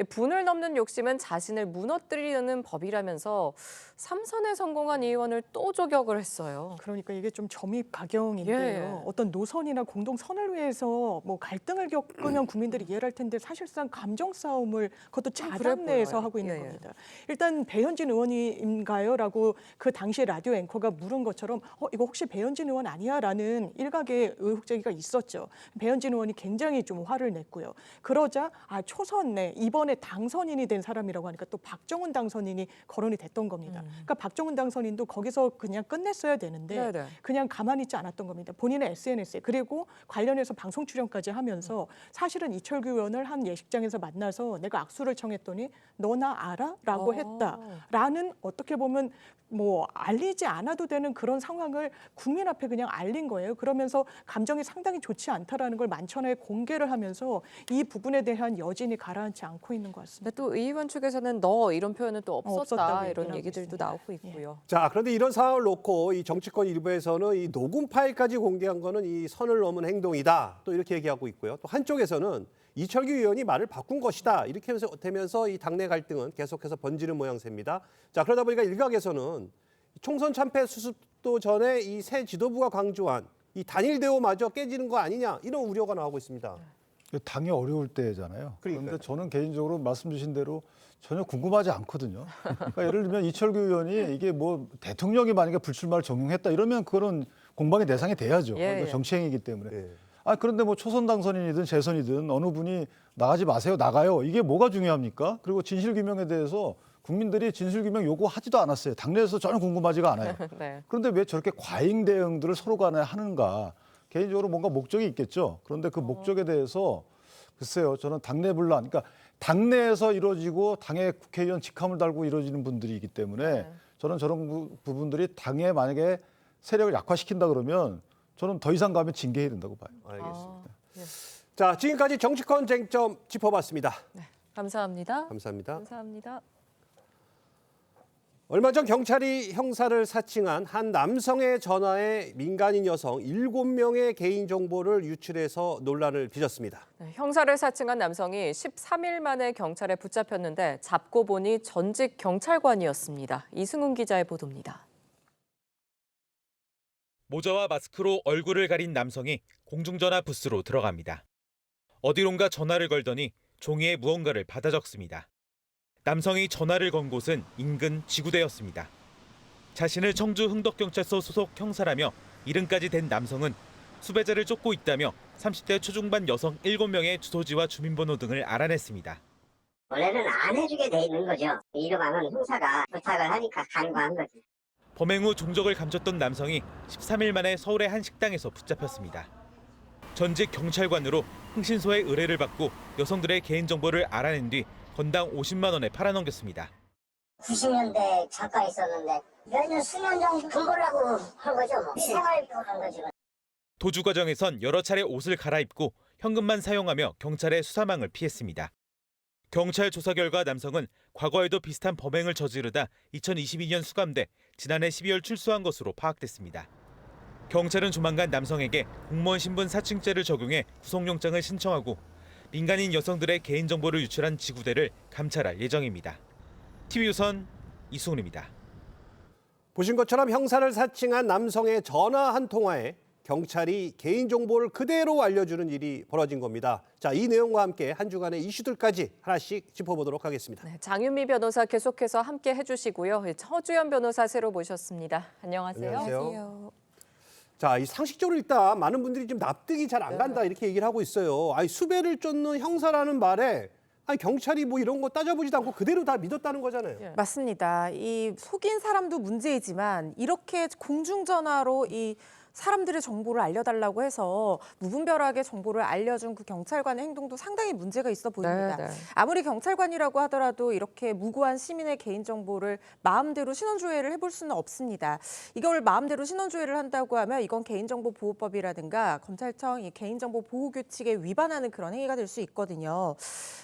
Speaker 2: 분을 넘는 욕심은 자신을 무너뜨리는 법이라면서 3선에 성공한 이 의원을 또 저격을 했어요.
Speaker 9: 그러니까 이게 좀 점입가경인데요.
Speaker 2: 예.
Speaker 9: 어떤 노선이나 공동선을 위해서 뭐 갈등을 겪으면 국민들이 이해를 할 텐데 사실상 감정 싸움을 그것도 자단 내에서 하고 있는 겁니다. 일단 배현진 의원인가요? 라고 그 당시 라디오 앵커가 물은 것처럼 이거 혹시 배현진 의원 아니야? 라는 일각의 의혹 제기가 있었죠. 배현진 의원이 굉장히 좀 화를 냈고요. 그러자 초선 내 이번에 당선인이 된 사람이라고 하니까 또 박정훈 당선인이 거론이 됐던 겁니다. 그러니까 박정훈 당선인도 거기서 그냥 끝냈어야 되는데
Speaker 2: 네네.
Speaker 9: 그냥 가만히 있지 않았던 겁니다. 본인의 SNS에 그리고 관련해서 방송 출연까지 하면서 사실은 이철규 의원을 한 예식장에서 만나서 내가 악수를 청했더니 너 나 알아? 라고 했다라는 어떻게 보면 뭐 알리지 않아도 되는 그런 상황을 국민 앞에 그냥 알린 거예요. 그러면서 감정이 상당히 좋지 않다라는 걸 만천하에 공개를 하면서 이 부분에 대한 여진이 가라앉지 않고 있는 것 같습니다.
Speaker 2: 근데 또 의 의원 측에서는 너 이런 표현은 또 없었다
Speaker 9: 없었다고
Speaker 2: 이런
Speaker 9: 얘기를
Speaker 2: 얘기들도
Speaker 9: 하고
Speaker 2: 나오고 있고요.
Speaker 1: 자, 그런데 이런 상황을 놓고 이 정치권 일부에서는 이 녹음 파일까지 공개한 거는 이 선을 넘은 행동이다. 또 이렇게 얘기하고 있고요. 또 한쪽에서는 이철규 의원이 말을 바꾼 것이다. 이렇게 되면서 이 당내 갈등은 계속해서 번지는 모양새입니다. 자, 그러다 보니까 일각에서는 총선 참패 수습도 전에 이 새 지도부가 강조한 이 단일 대우마저 깨지는 거 아니냐 이런 우려가 나오고 있습니다.
Speaker 10: 당이 어려울 때잖아요. 그런데 저는 개인적으로 말씀 주신 대로 전혀 궁금하지 않거든요. 그러니까 예를 들면 이철규 의원이 이게 뭐 대통령이 만약에 불출마를 종용했다 이러면 그거는 공방의 대상이 돼야죠.
Speaker 2: 예.
Speaker 10: 정치행위이기 때문에.
Speaker 1: 예.
Speaker 10: 그런데 뭐 초선 당선인이든 재선이든 어느 분이 나가지 마세요, 나가요. 이게 뭐가 중요합니까? 그리고 진실규명에 대해서 국민들이 진실규명 요구하지도 않았어요. 당내에서 전혀 궁금하지가 않아요.
Speaker 2: 네.
Speaker 10: 그런데 왜 저렇게 과잉 대응들을 서로 간에 하는가? 개인적으로 뭔가 목적이 있겠죠. 그런데 그 목적에 대해서 글쎄요, 저는 당내 분란, 그러니까 당내에서 이루어지고 당의 국회의원 직함을 달고 이루어지는 분들이기 때문에 저는 저런 부분들이 당에 만약에 세력을 약화시킨다 그러면 저는 더 이상 가면 징계해야 된다고 봐요.
Speaker 1: 알겠습니다.
Speaker 2: 예.
Speaker 1: 자, 지금까지 정치권 쟁점 짚어봤습니다.
Speaker 2: 감사합니다.
Speaker 1: 감사합니다.
Speaker 2: 감사합니다.
Speaker 1: 얼마 전 경찰이 형사를 사칭한 한 남성의 전화에 민간인 여성 7명의 개인정보를 유출해서 논란을 빚었습니다.
Speaker 2: 네, 형사를 사칭한 남성이 13일 만에 경찰에 붙잡혔는데 잡고 보니 전직 경찰관이었습니다. 이승훈 기자의 보도입니다.
Speaker 14: 모자와 마스크로 얼굴을 가린 남성이 공중전화 부스로 들어갑니다. 어디론가 전화를 걸더니 종이에 무언가를 받아 적습니다. 남성이 전화를 건 곳은 인근 지구대였습니다. 자신을 청주 흥덕경찰서 소속 형사라며 이름까지 댄 남성은 수배자를 쫓고 있다며 30대 초중반 여성 7명의 주소지와 주민번호 등을 알아냈습니다.
Speaker 17: 원래는 안 해주게 돼 있는 거죠. 이름 아는 형사가 부탁을 하니까 간과한 거지.
Speaker 14: 범행 후 종적을 감췄던 남성이 13일 만에 서울의 한 식당에서 붙잡혔습니다. 전직 경찰관으로 흥신소의 의뢰를 받고 여성들의 개인정보를 알아낸 뒤 건당 50만 원에 팔아넘겼습니다.
Speaker 17: 90년대 잠깐 있었는데 몇 년 수년 정도 돈 벌라고 한 거죠. 뭐. 생활비로 한 거지.
Speaker 14: 도주 과정에선 여러 차례 옷을 갈아입고 현금만 사용하며 경찰의 수사망을 피했습니다. 경찰 조사 결과 남성은 과거에도 비슷한 범행을 저지르다 2022년 수감돼 지난해 12월 출소한 것으로 파악됐습니다. 경찰은 조만간 남성에게 공무원 신분 사칭죄를 적용해 구속영장을 신청하고 민간인 여성들의 개인정보를 유출한 지구대를 감찰할 예정입니다. TV조선 이승훈입니다.
Speaker 1: 보신 것처럼 형사를 사칭한 남성의 전화 한 통화에 경찰이 개인정보를 그대로 알려주는 일이 벌어진 겁니다. 자, 이 내용과 함께 한 주간의 이슈들까지 하나씩 짚어보도록 하겠습니다.
Speaker 2: 네, 장윤미 변호사 계속해서 함께 해주시고요. 허주연 변호사 새로 모셨습니다. 안녕하세요.
Speaker 1: 안녕하세요. 자, 이 상식적으로 일단 많은 분들이 좀 납득이 잘 안 간다 이렇게 얘기를 하고 있어요. 수배를 쫓는 형사라는 말에 경찰이 뭐 이런 거 따져보지도 않고 그대로 다 믿었다는 거잖아요.
Speaker 18: 맞습니다. 이 속인 사람도 문제이지만 이렇게 공중전화로 이 사람들의 정보를 알려달라고 해서 무분별하게 정보를 알려준 그 경찰관의 행동도 상당히 문제가 있어 보입니다.
Speaker 2: 네.
Speaker 18: 아무리 경찰관이라고 하더라도 이렇게 무고한 시민의 개인정보를 마음대로 신원조회를 해볼 수는 없습니다. 이걸 마음대로 신원조회를 한다고 하면 이건 개인정보보호법이라든가 검찰청 이 개인정보보호규칙에 위반하는 그런 행위가 될 수 있거든요.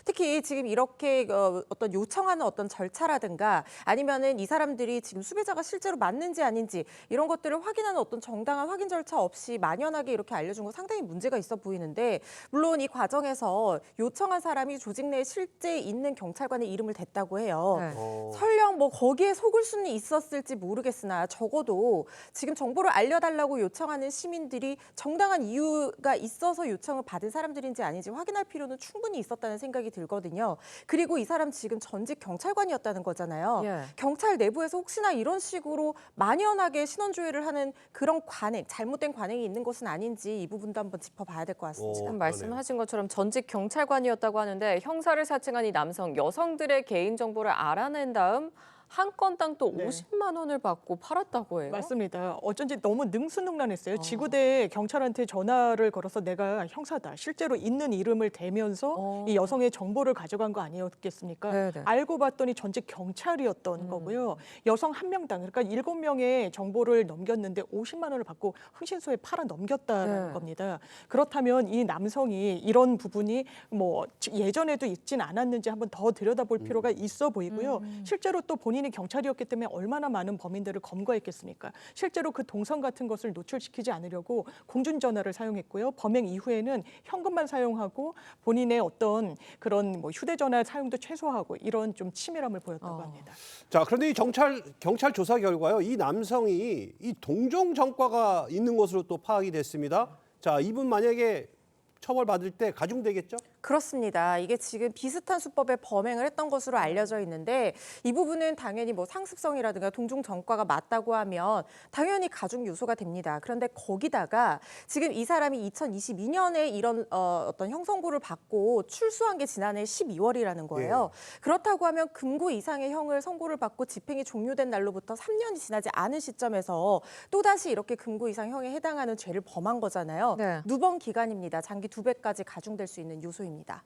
Speaker 18: 특히 지금 이렇게 어떤 요청하는 어떤 절차라든가 아니면은 이 사람들이 지금 수배자가 실제로 맞는지 아닌지 이런 것들을 확인하는 어떤 정당한 확인 절차 없이 만연하게 이렇게 알려준 거 상당히 문제가 있어 보이는데 물론 이 과정에서 요청한 사람이 조직 내에 실제 있는 경찰관의 이름을 댔다고 해요.
Speaker 2: 네.
Speaker 18: 설령 뭐 거기에 속을 수는 있었을지 모르겠으나 적어도 지금 정보를 알려달라고 요청하는 시민들이 정당한 이유가 있어서 요청을 받은 사람들인지 아닌지 확인할 필요는 충분히 있었다는 생각이 들거든요. 그리고 이 사람 지금 전직 경찰관이었다는 거잖아요.
Speaker 2: 예.
Speaker 18: 경찰 내부에서 혹시나 이런 식으로 만연하게 신원조회를 하는 그런 관행, 잘못된 관행이 있는 것은 아닌지 이 부분도 한번 짚어봐야 될 것 같습니다.
Speaker 2: 지금 말씀하신 것처럼 전직 경찰관이었다고 하는데 형사를 사칭한 이 남성, 여성들의 개인정보를 알아낸 다음 한 건당 또 50만 원을 받고 팔았다고 해요?
Speaker 9: 맞습니다. 어쩐지 너무 능수능란했어요. 지구대 경찰한테 전화를 걸어서 내가 형사다. 실제로 있는 이름을 대면서 이 여성의 정보를 가져간 거 아니었겠습니까?
Speaker 2: 네네.
Speaker 9: 알고 봤더니 전직 경찰이었던 거고요. 여성 한 명당, 그러니까 7명의 정보를 넘겼는데 50만 원을 받고 흥신소에 팔아 넘겼다는
Speaker 2: 네.
Speaker 9: 겁니다. 그렇다면 이 남성이 이런 부분이 뭐 예전에도 있진 않았는지 한번 더 들여다볼 필요가 있어 보이고요. 실제로 또 본인이 경찰이었기 때문에 얼마나 많은 범인들을 검거했겠습니까? 실제로 그 동선 같은 것을 노출시키지 않으려고 공중전화를 사용했고요. 범행 이후에는 현금만 사용하고 본인의 어떤 그런 뭐 휴대전화 사용도 최소화하고 이런 좀 치밀함을 보였다고 합니다.
Speaker 1: 자, 그런데 이 경찰 조사 결과요. 이 남성이 이 동종 전과가 있는 것으로 또 파악이 됐습니다. 자, 이분 만약에 처벌받을 때 가중되겠죠?
Speaker 18: 그렇습니다. 이게 지금 비슷한 수법의 범행을 했던 것으로 알려져 있는데 이 부분은 당연히 뭐 상습성이라든가 동종 전과가 맞다고 하면 당연히 가중 요소가 됩니다. 그런데 거기다가 지금 이 사람이 2022년에 이런 어떤 형 선고를 받고 출소한 게 지난해 12월이라는 거예요. 그렇다고 하면 금고 이상의 형을 선고를 받고 집행이 종료된 날로부터 3년이 지나지 않은 시점에서 또다시 이렇게 금고 이상 형에 해당하는 죄를 범한 거잖아요.
Speaker 2: 네.
Speaker 18: 누번 기간입니다. 장기 2배까지 가중될 수 있는 요소입니다.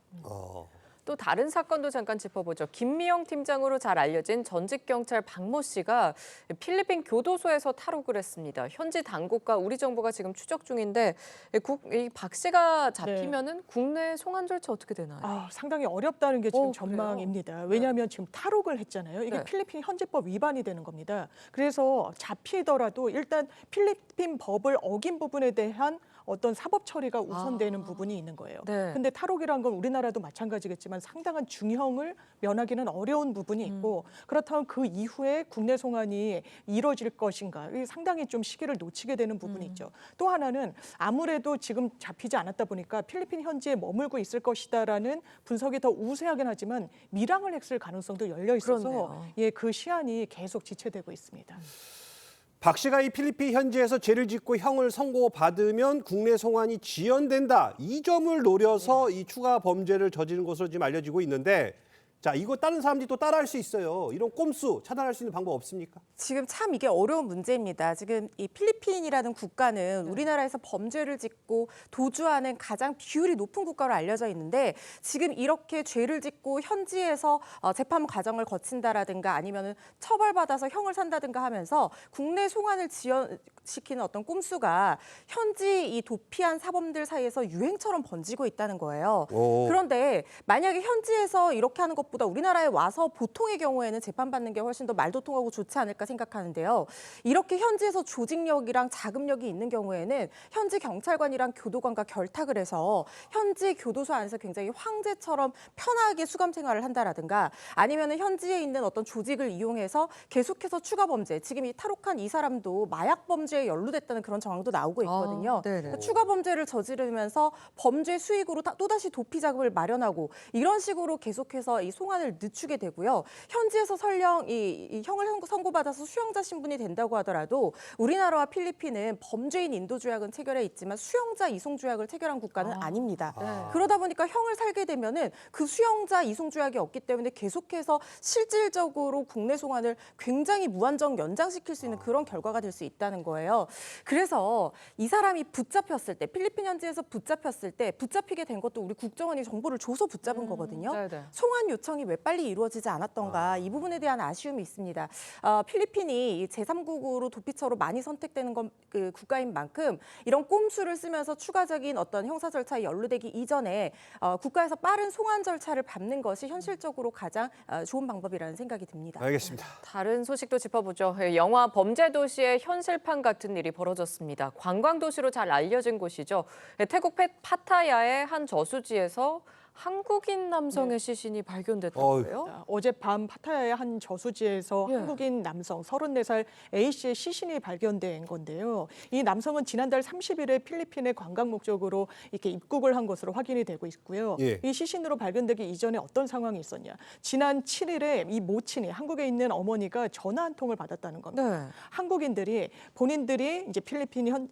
Speaker 2: 또 다른 사건도 잠깐 짚어보죠. 김미영 팀장으로 잘 알려진 전직 경찰 박모 씨가 필리핀 교도소에서 탈옥을 했습니다. 현지 당국과 우리 정부가 지금 추적 중인데 이 박 씨가 잡히면은 국내 송환 절차 어떻게 되나요?
Speaker 9: 상당히 어렵다는 게 지금 전망입니다. 왜냐하면 지금 탈옥을 했잖아요. 이게
Speaker 2: 네.
Speaker 9: 필리핀 현지법 위반이 되는 겁니다. 그래서 잡히더라도 일단 필리핀 법을 어긴 부분에 대한 어떤 사법 처리가 우선되는 부분이 있는 거예요.
Speaker 2: 네.
Speaker 9: 근데 탈옥이란 건 우리나라도 마찬가지겠지만 상당한 중형을 면하기는 어려운 부분이 있고 그렇다면 그 이후에 국내 송환이 이루어질 것인가 이게 상당히 좀 시기를 놓치게 되는 부분이 있죠. 또 하나는 아무래도 지금 잡히지 않았다 보니까 필리핀 현지에 머물고 있을 것이다라는 분석이 더 우세하긴 하지만 밀항을 했을 가능성도 열려 있어서
Speaker 2: 그렇네요.
Speaker 9: 그 시한이 계속 지체되고 있습니다.
Speaker 1: 박 씨가 이 필리핀 현지에서 죄를 짓고 형을 선고받으면 국내 송환이 지연된다. 이 점을 노려서 이 추가 범죄를 저지른 것으로 지금 알려지고 있는데 자, 이거 다른 사람들이 또 따라할 수 있어요. 이런 꼼수 차단할 수 있는 방법 없습니까?
Speaker 18: 지금 참 이게 어려운 문제입니다. 지금 이 필리핀이라는 국가는 우리나라에서 범죄를 짓고 도주하는 가장 비율이 높은 국가로 알려져 있는데 지금 이렇게 죄를 짓고 현지에서 재판 과정을 거친다라든가 아니면은 처벌받아서 형을 산다든가 하면서 국내 송환을 지연시키는 어떤 꼼수가 현지 이 도피한 사범들 사이에서 유행처럼 번지고 있다는 거예요. 그런데 만약에 현지에서 이렇게 하는 것보다 우리나라에 와서 보통의 경우에는 재판받는 게 훨씬 더 말도통하고 좋지 않을까 생각하는데요. 이렇게 현지에서 조직력이랑 자금력이 있는 경우에는 현지 경찰관이랑 교도관과 결탁을 해서 현지 교도소 안에서 굉장히 황제처럼 편하게 수감 생활을 한다라든가 아니면은 현지에 있는 어떤 조직을 이용해서 계속해서 추가 범죄, 지금 이 탈옥한 이 사람도 마약 범죄에 연루됐다는 그런 정황도 나오고 있거든요. 그러니까 추가 범죄를 저지르면서 범죄 수익으로 또다시 도피 자금을 마련하고 이런 식으로 계속해서 이 송환을 늦추게 되고요. 현지에서 설령 이 형을 선고받아서 수용자 신분이 된다고 하더라도 우리나라와 필리핀은 범죄인 인도 조약은 체결해 있지만 수용자 이송 조약을 체결한 국가는 아닙니다. 그러다 보니까 형을 살게 되면은 그 수용자 이송 조약이 없기 때문에 계속해서 실질적으로 국내 송환을 굉장히 무한정 연장시킬 수 있는 그런 결과가 될 수 있다는 거예요. 그래서 이 사람이 붙잡혔을 때, 필리핀 현지에서 붙잡혔을 때 붙잡히게 된 것도 우리 국정원이 정보를 줘서 붙잡은 거거든요.
Speaker 2: 네네.
Speaker 18: 송환 요청이 왜 빨리 이루어지지 않았던가 이 부분에 대한 아쉬움이 있습니다. 필리핀이 제3국으로 도피처로 많이 선택되는 그 국가인 만큼 이런 꼼수를 쓰면서 추가적인 어떤 형사 절차에 연루되기 이전에 국가에서 빠른 송환 절차를 밟는 것이 현실적으로 가장 좋은 방법이라는 생각이 듭니다.
Speaker 1: 알겠습니다.
Speaker 2: 다른 소식도 짚어보죠. 영화 범죄도시의 현실판 같은 일이 벌어졌습니다. 관광도시로 잘 알려진 곳이죠. 태국 파타야의 한 저수지에서 한국인 남성의 시신이 발견됐다고요?
Speaker 9: 어젯밤 파타야의 한 저수지에서
Speaker 2: 예.
Speaker 9: 한국인 남성 34살 A씨의 시신이 발견된 건데요. 이 남성은 지난달 30일에 필리핀의 관광 목적으로 이렇게 입국을 한 것으로 확인이 되고 있고요.
Speaker 1: 예.
Speaker 9: 이 시신으로 발견되기 이전에 어떤 상황이 있었냐. 지난 7일에 이 모친이 한국에 있는 어머니가 전화 한 통을 받았다는 겁니다.
Speaker 2: 네.
Speaker 9: 한국인들이 본인들이 이제 필리핀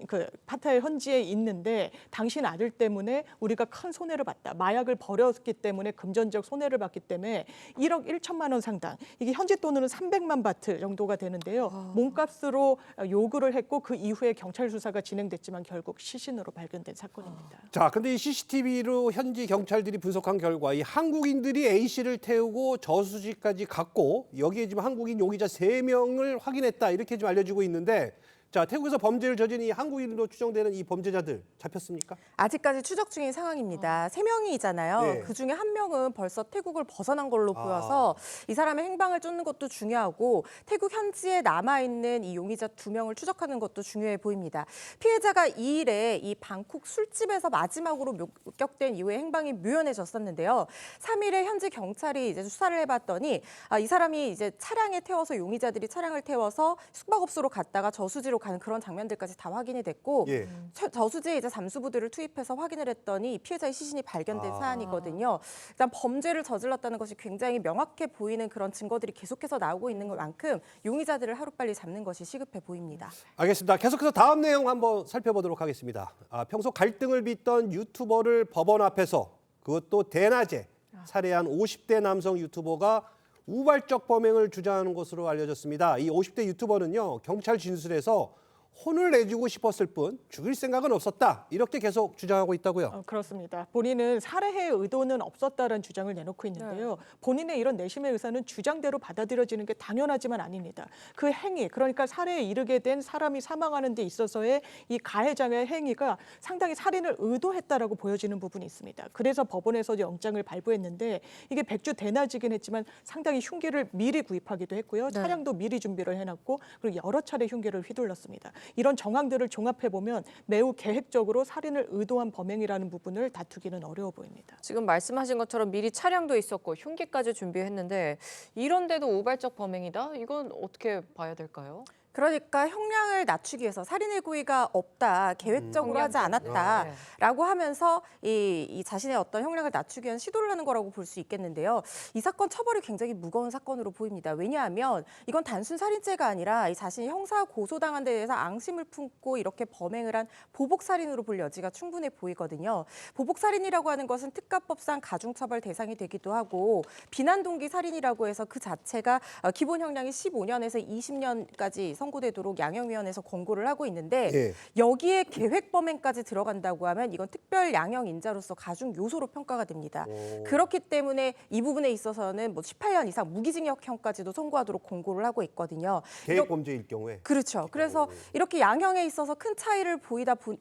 Speaker 9: 파타야 현지에 있는데 당신 아들 때문에 우리가 큰 손해를 봤다. 마약을 버렸기 때문에 금전적 손해를 봤기 때문에 1억 1천만 원 상당. 이게 현지 돈으로 300만 바트 정도가 되는데요. 몸값으로 요구를 했고 그 이후에 경찰 수사가 진행됐지만 결국 시신으로 발견된 사건입니다.
Speaker 1: 자, 근데 이 CCTV로 현지 경찰들이 분석한 결과 이 한국인들이 A 씨를 태우고 저수지까지 갔고 여기에 지금 한국인 용의자 3명을 확인했다 이렇게 좀 알려지고 있는데 자, 태국에서 범죄를 저지른 이 한국인으로 추정되는 이 범죄자들 잡혔습니까?
Speaker 18: 아직까지 추적 중인 상황입니다. 3명이잖아요.
Speaker 1: 네.
Speaker 18: 그중에 1명은 벌써 태국을 벗어난 걸로 보여서 이 사람의 행방을 쫓는 것도 중요하고 태국 현지에 남아있는 이 용의자 2명을 추적하는 것도 중요해 보입니다. 피해자가 2일에 이 방콕 술집에서 마지막으로 목격된 이후에 행방이 묘연해졌었는데요. 3일에 현지 경찰이 이제 수사를 해봤더니 이 사람이 이제 차량에 태워서 용의자들이 차량을 태워서 숙박업소로 갔다가 저수지로 가는 그런 장면들까지 다 확인이 됐고
Speaker 1: 예.
Speaker 18: 저수지에 이제 잠수부대를 투입해서 확인을 했더니 피해자의 시신이 발견된 사안이거든요. 일단 범죄를 저질렀다는 것이 굉장히 명확해 보이는 그런 증거들이 계속해서 나오고 있는 만큼 용의자들을 하루빨리 잡는 것이 시급해 보입니다.
Speaker 1: 알겠습니다. 계속해서 다음 내용 한번 살펴보도록 하겠습니다. 평소 갈등을 빚던 유튜버를 법원 앞에서 그것도 대낮에 살해한 50대 남성 유튜버가 우발적 범행을 주장하는 것으로 알려졌습니다. 이 50대 유튜버는요, 경찰 진술에서 혼을 내주고 싶었을 뿐 죽일 생각은 없었다. 이렇게 계속 주장하고 있다고요.
Speaker 9: 그렇습니다. 본인은 살해의 의도는 없었다는 주장을 내놓고 있는데요. 본인의 이런 내심의 의사는 주장대로 받아들여지는 게 당연하지만 아닙니다. 그 행위, 그러니까 살해에 이르게 된 사람이 사망하는 데 있어서의 이 가해자의 행위가 상당히 살인을 의도했다라고 보여지는 부분이 있습니다. 그래서 법원에서 영장을 발부했는데 이게 백주 대낮이긴 했지만 상당히 흉기를 미리 구입하기도 했고요. 차량도 미리 준비를 해놨고 그리고 여러 차례 흉기를 휘둘렀습니다. 이런 정황들을 종합해보면 매우 계획적으로 살인을 의도한 범행이라는 부분을 다투기는 어려워 보입니다.
Speaker 2: 지금 말씀하신 것처럼 미리 차량도 있었고 흉기까지 준비했는데 이런데도 우발적 범행이다? 이건 어떻게 봐야 될까요?
Speaker 18: 그러니까 형량을 낮추기 위해서 살인의 고의가 없다, 계획적으로 하지 않았다라고 하면서 이 자신의 어떤 형량을 낮추기 위한 시도를 하는 거라고 볼 수 있겠는데요. 이 사건 처벌이 굉장히 무거운 사건으로 보입니다. 왜냐하면 이건 단순 살인죄가 아니라 이 자신이 형사 고소당한 데 대해서 앙심을 품고 이렇게 범행을 한 보복살인으로 볼 여지가 충분해 보이거든요. 보복살인이라고 하는 것은 특가법상 가중처벌 대상이 되기도 하고 비난동기 살인이라고 해서 그 자체가 기본 형량이 15년에서 20년까지 선고되도록 양형위원회에서 권고를 하고 있는데 여기에 계획 범행까지 들어간다고 하면 이건 특별 양형 인자로서 가중 요소로 평가가 됩니다. 그렇기 때문에 이 부분에 있어서는 뭐 18년 이상 무기징역형까지도 선고하도록 권고를 하고 있거든요.
Speaker 1: 계획 범죄일 경우에.
Speaker 18: 그렇죠. 그래서 이렇게 양형에 있어서 큰 차이를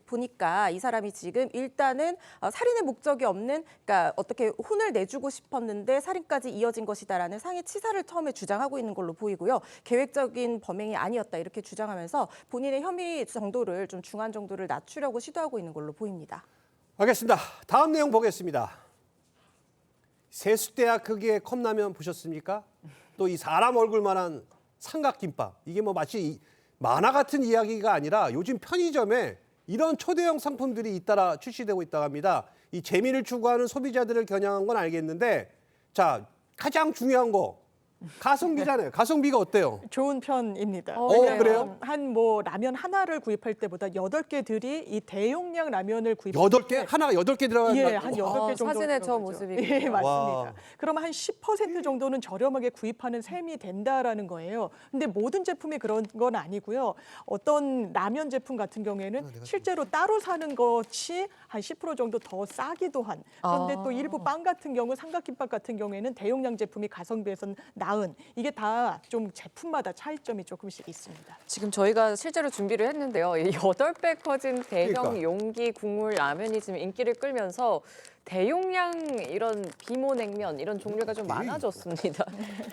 Speaker 18: 보니까 이 사람이 지금 일단은 살인의 목적이 없는, 그러니까 어떻게 혼을 내주고 싶었는데 살인까지 이어진 것이다라는 상해 치사를 처음에 주장하고 있는 걸로 보이고요. 계획적인 범행이 아니었다 이렇게 주장하면서 본인의 혐의 정도를 좀 중한 정도를 낮추려고 시도하고 있는 걸로 보입니다.
Speaker 1: 알겠습니다. 다음 내용 보겠습니다. 세숫대야 크기의 컵라면 보셨습니까? 또 이 사람 얼굴만한 삼각김밥. 이게 뭐 마치 만화 같은 이야기가 아니라 요즘 편의점에 이런 초대형 상품들이 잇따라 출시되고 있다고 합니다. 이 재미를 추구하는 소비자들을 겨냥한 건 알겠는데 자, 가장 중요한 거 가성비잖아요. 가성비가 어때요?
Speaker 9: 좋은 편입니다.
Speaker 1: 그래요?
Speaker 9: 한 뭐 라면 하나를 구입할 때보다 8개 들이 이 대용량 라면을 구입할
Speaker 1: 8개? 하나가 8개 들어가는
Speaker 9: 예,
Speaker 1: 거.
Speaker 9: 한 8개 정도.
Speaker 2: 사진의 저
Speaker 9: 들어가죠.
Speaker 2: 모습이.
Speaker 9: 예, 맞습니다.
Speaker 1: 와.
Speaker 9: 그러면 한 10% 정도는 저렴하게 구입하는 셈이 된다라는 거예요. 근데 모든 제품이 그런 건 아니고요. 어떤 라면 제품 같은 경우에는 실제로 따로 사는 것이 한 10% 정도 더 싸기도 한. 그런데 또 일부 빵 같은 경우, 삼각김밥 같은 경우에는 대용량 제품이 가성비에선 나은. 이게 다 좀 제품마다 차이점이 조금씩 있습니다.
Speaker 2: 지금 저희가 실제로 준비를 했는데요. 이 8배 커진 대형
Speaker 1: 그러니까.
Speaker 2: 용기 국물 라면이 지금 인기를 끌면서 대용량 이런 비모냉면 이런 종류가 좀 많아졌습니다.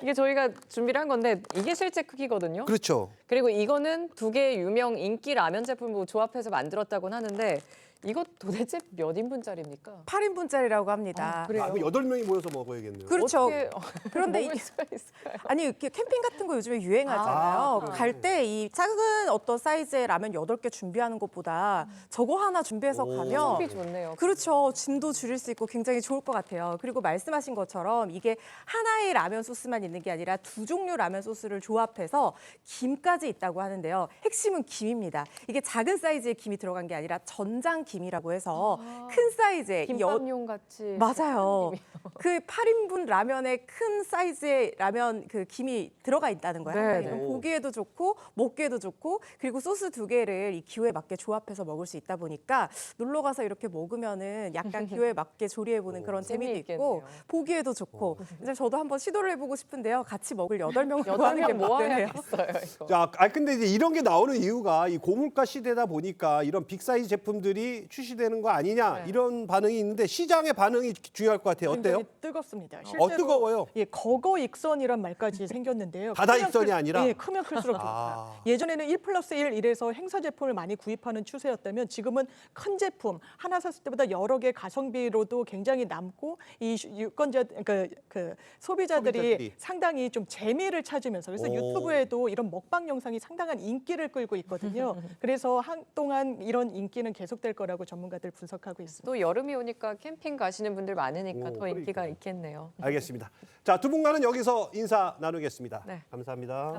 Speaker 2: 이게 저희가 준비를 한 건데 이게 실제 크기거든요.
Speaker 1: 그렇죠.
Speaker 2: 그리고 이거는 두 개의 유명 인기 라면 제품을 조합해서 만들었다고는 하는데 이거 도대체 몇 인분짜리입니까?
Speaker 18: 8인분짜리라고 합니다.
Speaker 2: 그래요?
Speaker 1: 그럼 8명이 모여서 먹어야겠네요.
Speaker 18: 그렇죠.
Speaker 2: 어떻게
Speaker 18: 그런데
Speaker 2: 먹을 수가 있을까요?
Speaker 18: 아니 이렇게 캠핑 같은 거 요즘에 유행하잖아요. 갈 때 이 작은 어떤 사이즈의 라면 8개 준비하는 것보다 저거 하나 준비해서 가면
Speaker 2: 비 좋네요.
Speaker 18: 그렇죠. 짐도 줄일 수 있고 굉장히 좋을 것 같아요. 그리고 말씀하신 것처럼 이게 하나의 라면 소스만 있는 게 아니라 두 종류 라면 소스를 조합해서 김까지 있다고 하는데요. 핵심은 김입니다. 이게 작은 사이즈의 김이 들어간 게 아니라 전장 김이라고 해서 큰 사이즈의
Speaker 2: 김밥용 같이.
Speaker 18: 맞아요. 그 8인분 라면에 큰 사이즈의 라면 그 김이 들어가 있다는 거예요.
Speaker 2: 네,
Speaker 18: 그러니까
Speaker 2: 네.
Speaker 18: 보기에도 좋고 먹기에도 좋고 그리고 소스 두 개를 이 기호에 맞게 조합해서 먹을 수 있다 보니까 놀러 가서 이렇게 먹으면은 약간 기호에 맞게 조리해 보는 그런 재미도 있고
Speaker 2: 재미있겠네요.
Speaker 18: 보기에도 좋고 이제 저도 한번 시도를 해보고 싶은데요. 같이 먹을 8명을
Speaker 2: 여덟
Speaker 18: 구하는 게
Speaker 2: 명
Speaker 18: 문제네요.
Speaker 2: 모아야겠어요, 이거.
Speaker 1: 자, 근데 이제 이런 게 나오는 이유가 이 고물가 시대다 보니까 이런 빅사이즈 제품들이 출시되는 거 아니냐 이런 반응이 있는데 시장의 반응이 중요할 것 같아요. 어때요?
Speaker 9: 굉장히 뜨겁습니다. 실제로
Speaker 1: 뜨거워요?
Speaker 9: 예, 거거익선이란 말까지 생겼는데요.
Speaker 1: 바다익선이
Speaker 9: 크면
Speaker 1: 아니라?
Speaker 9: 예, 크면 클수록 좋다. 예전에는 1+1 이래서 행사 제품을 많이 구입하는 추세였다면 지금은 큰 제품 하나 샀을 때보다 여러 개 가성비로도 굉장히 남고 이 유권자 그 소비자들이 상당히 좀 재미를 찾으면서 그래서 유튜브에도 이런 먹방 영상이 상당한 인기를 끌고 있거든요. 그래서 한동안 이런 인기는 계속될 거라고 전문가들 분석하고 있습니다.
Speaker 2: 또 여름이 오니까 캠핑 가시는 분들 많으니까 더 인기가 있겠네요.
Speaker 1: 알겠습니다. 자, 두 분과는 여기서 인사 나누겠습니다.
Speaker 2: 네.
Speaker 1: 감사합니다.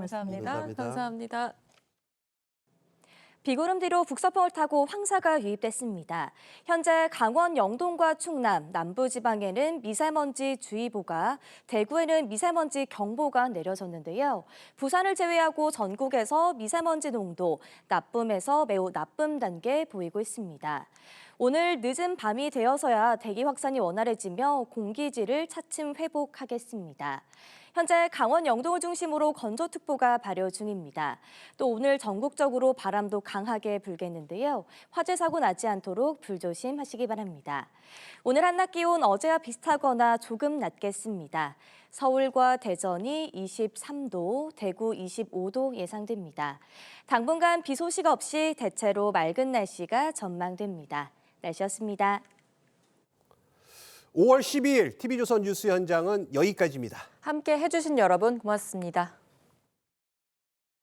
Speaker 2: 감사합니다.
Speaker 19: 비구름 뒤로 북서풍을 타고 황사가 유입됐습니다. 현재 강원 영동과 충남, 남부지방에는 미세먼지 주의보가, 대구에는 미세먼지 경보가 내려졌는데요. 부산을 제외하고 전국에서 미세먼지 농도 나쁨에서 매우 나쁨 단계 보이고 있습니다. 오늘 늦은 밤이 되어서야 대기 확산이 원활해지며 공기질을 차츰 회복하겠습니다. 현재 강원 영동을 중심으로 건조특보가 발효 중입니다. 또 오늘 전국적으로 바람도 강하게 불겠는데요. 화재 사고 나지 않도록 불조심하시기 바랍니다. 오늘 한낮 기온 어제와 비슷하거나 조금 낮겠습니다. 서울과 대전이 23도, 대구 25도 예상됩니다. 당분간 비 소식 없이 대체로 맑은 날씨가 전망됩니다. 날씨였습니다.
Speaker 1: 5월 12일 TV조선 뉴스 현장은 여기까지입니다.
Speaker 2: 함께 해주신 여러분 고맙습니다.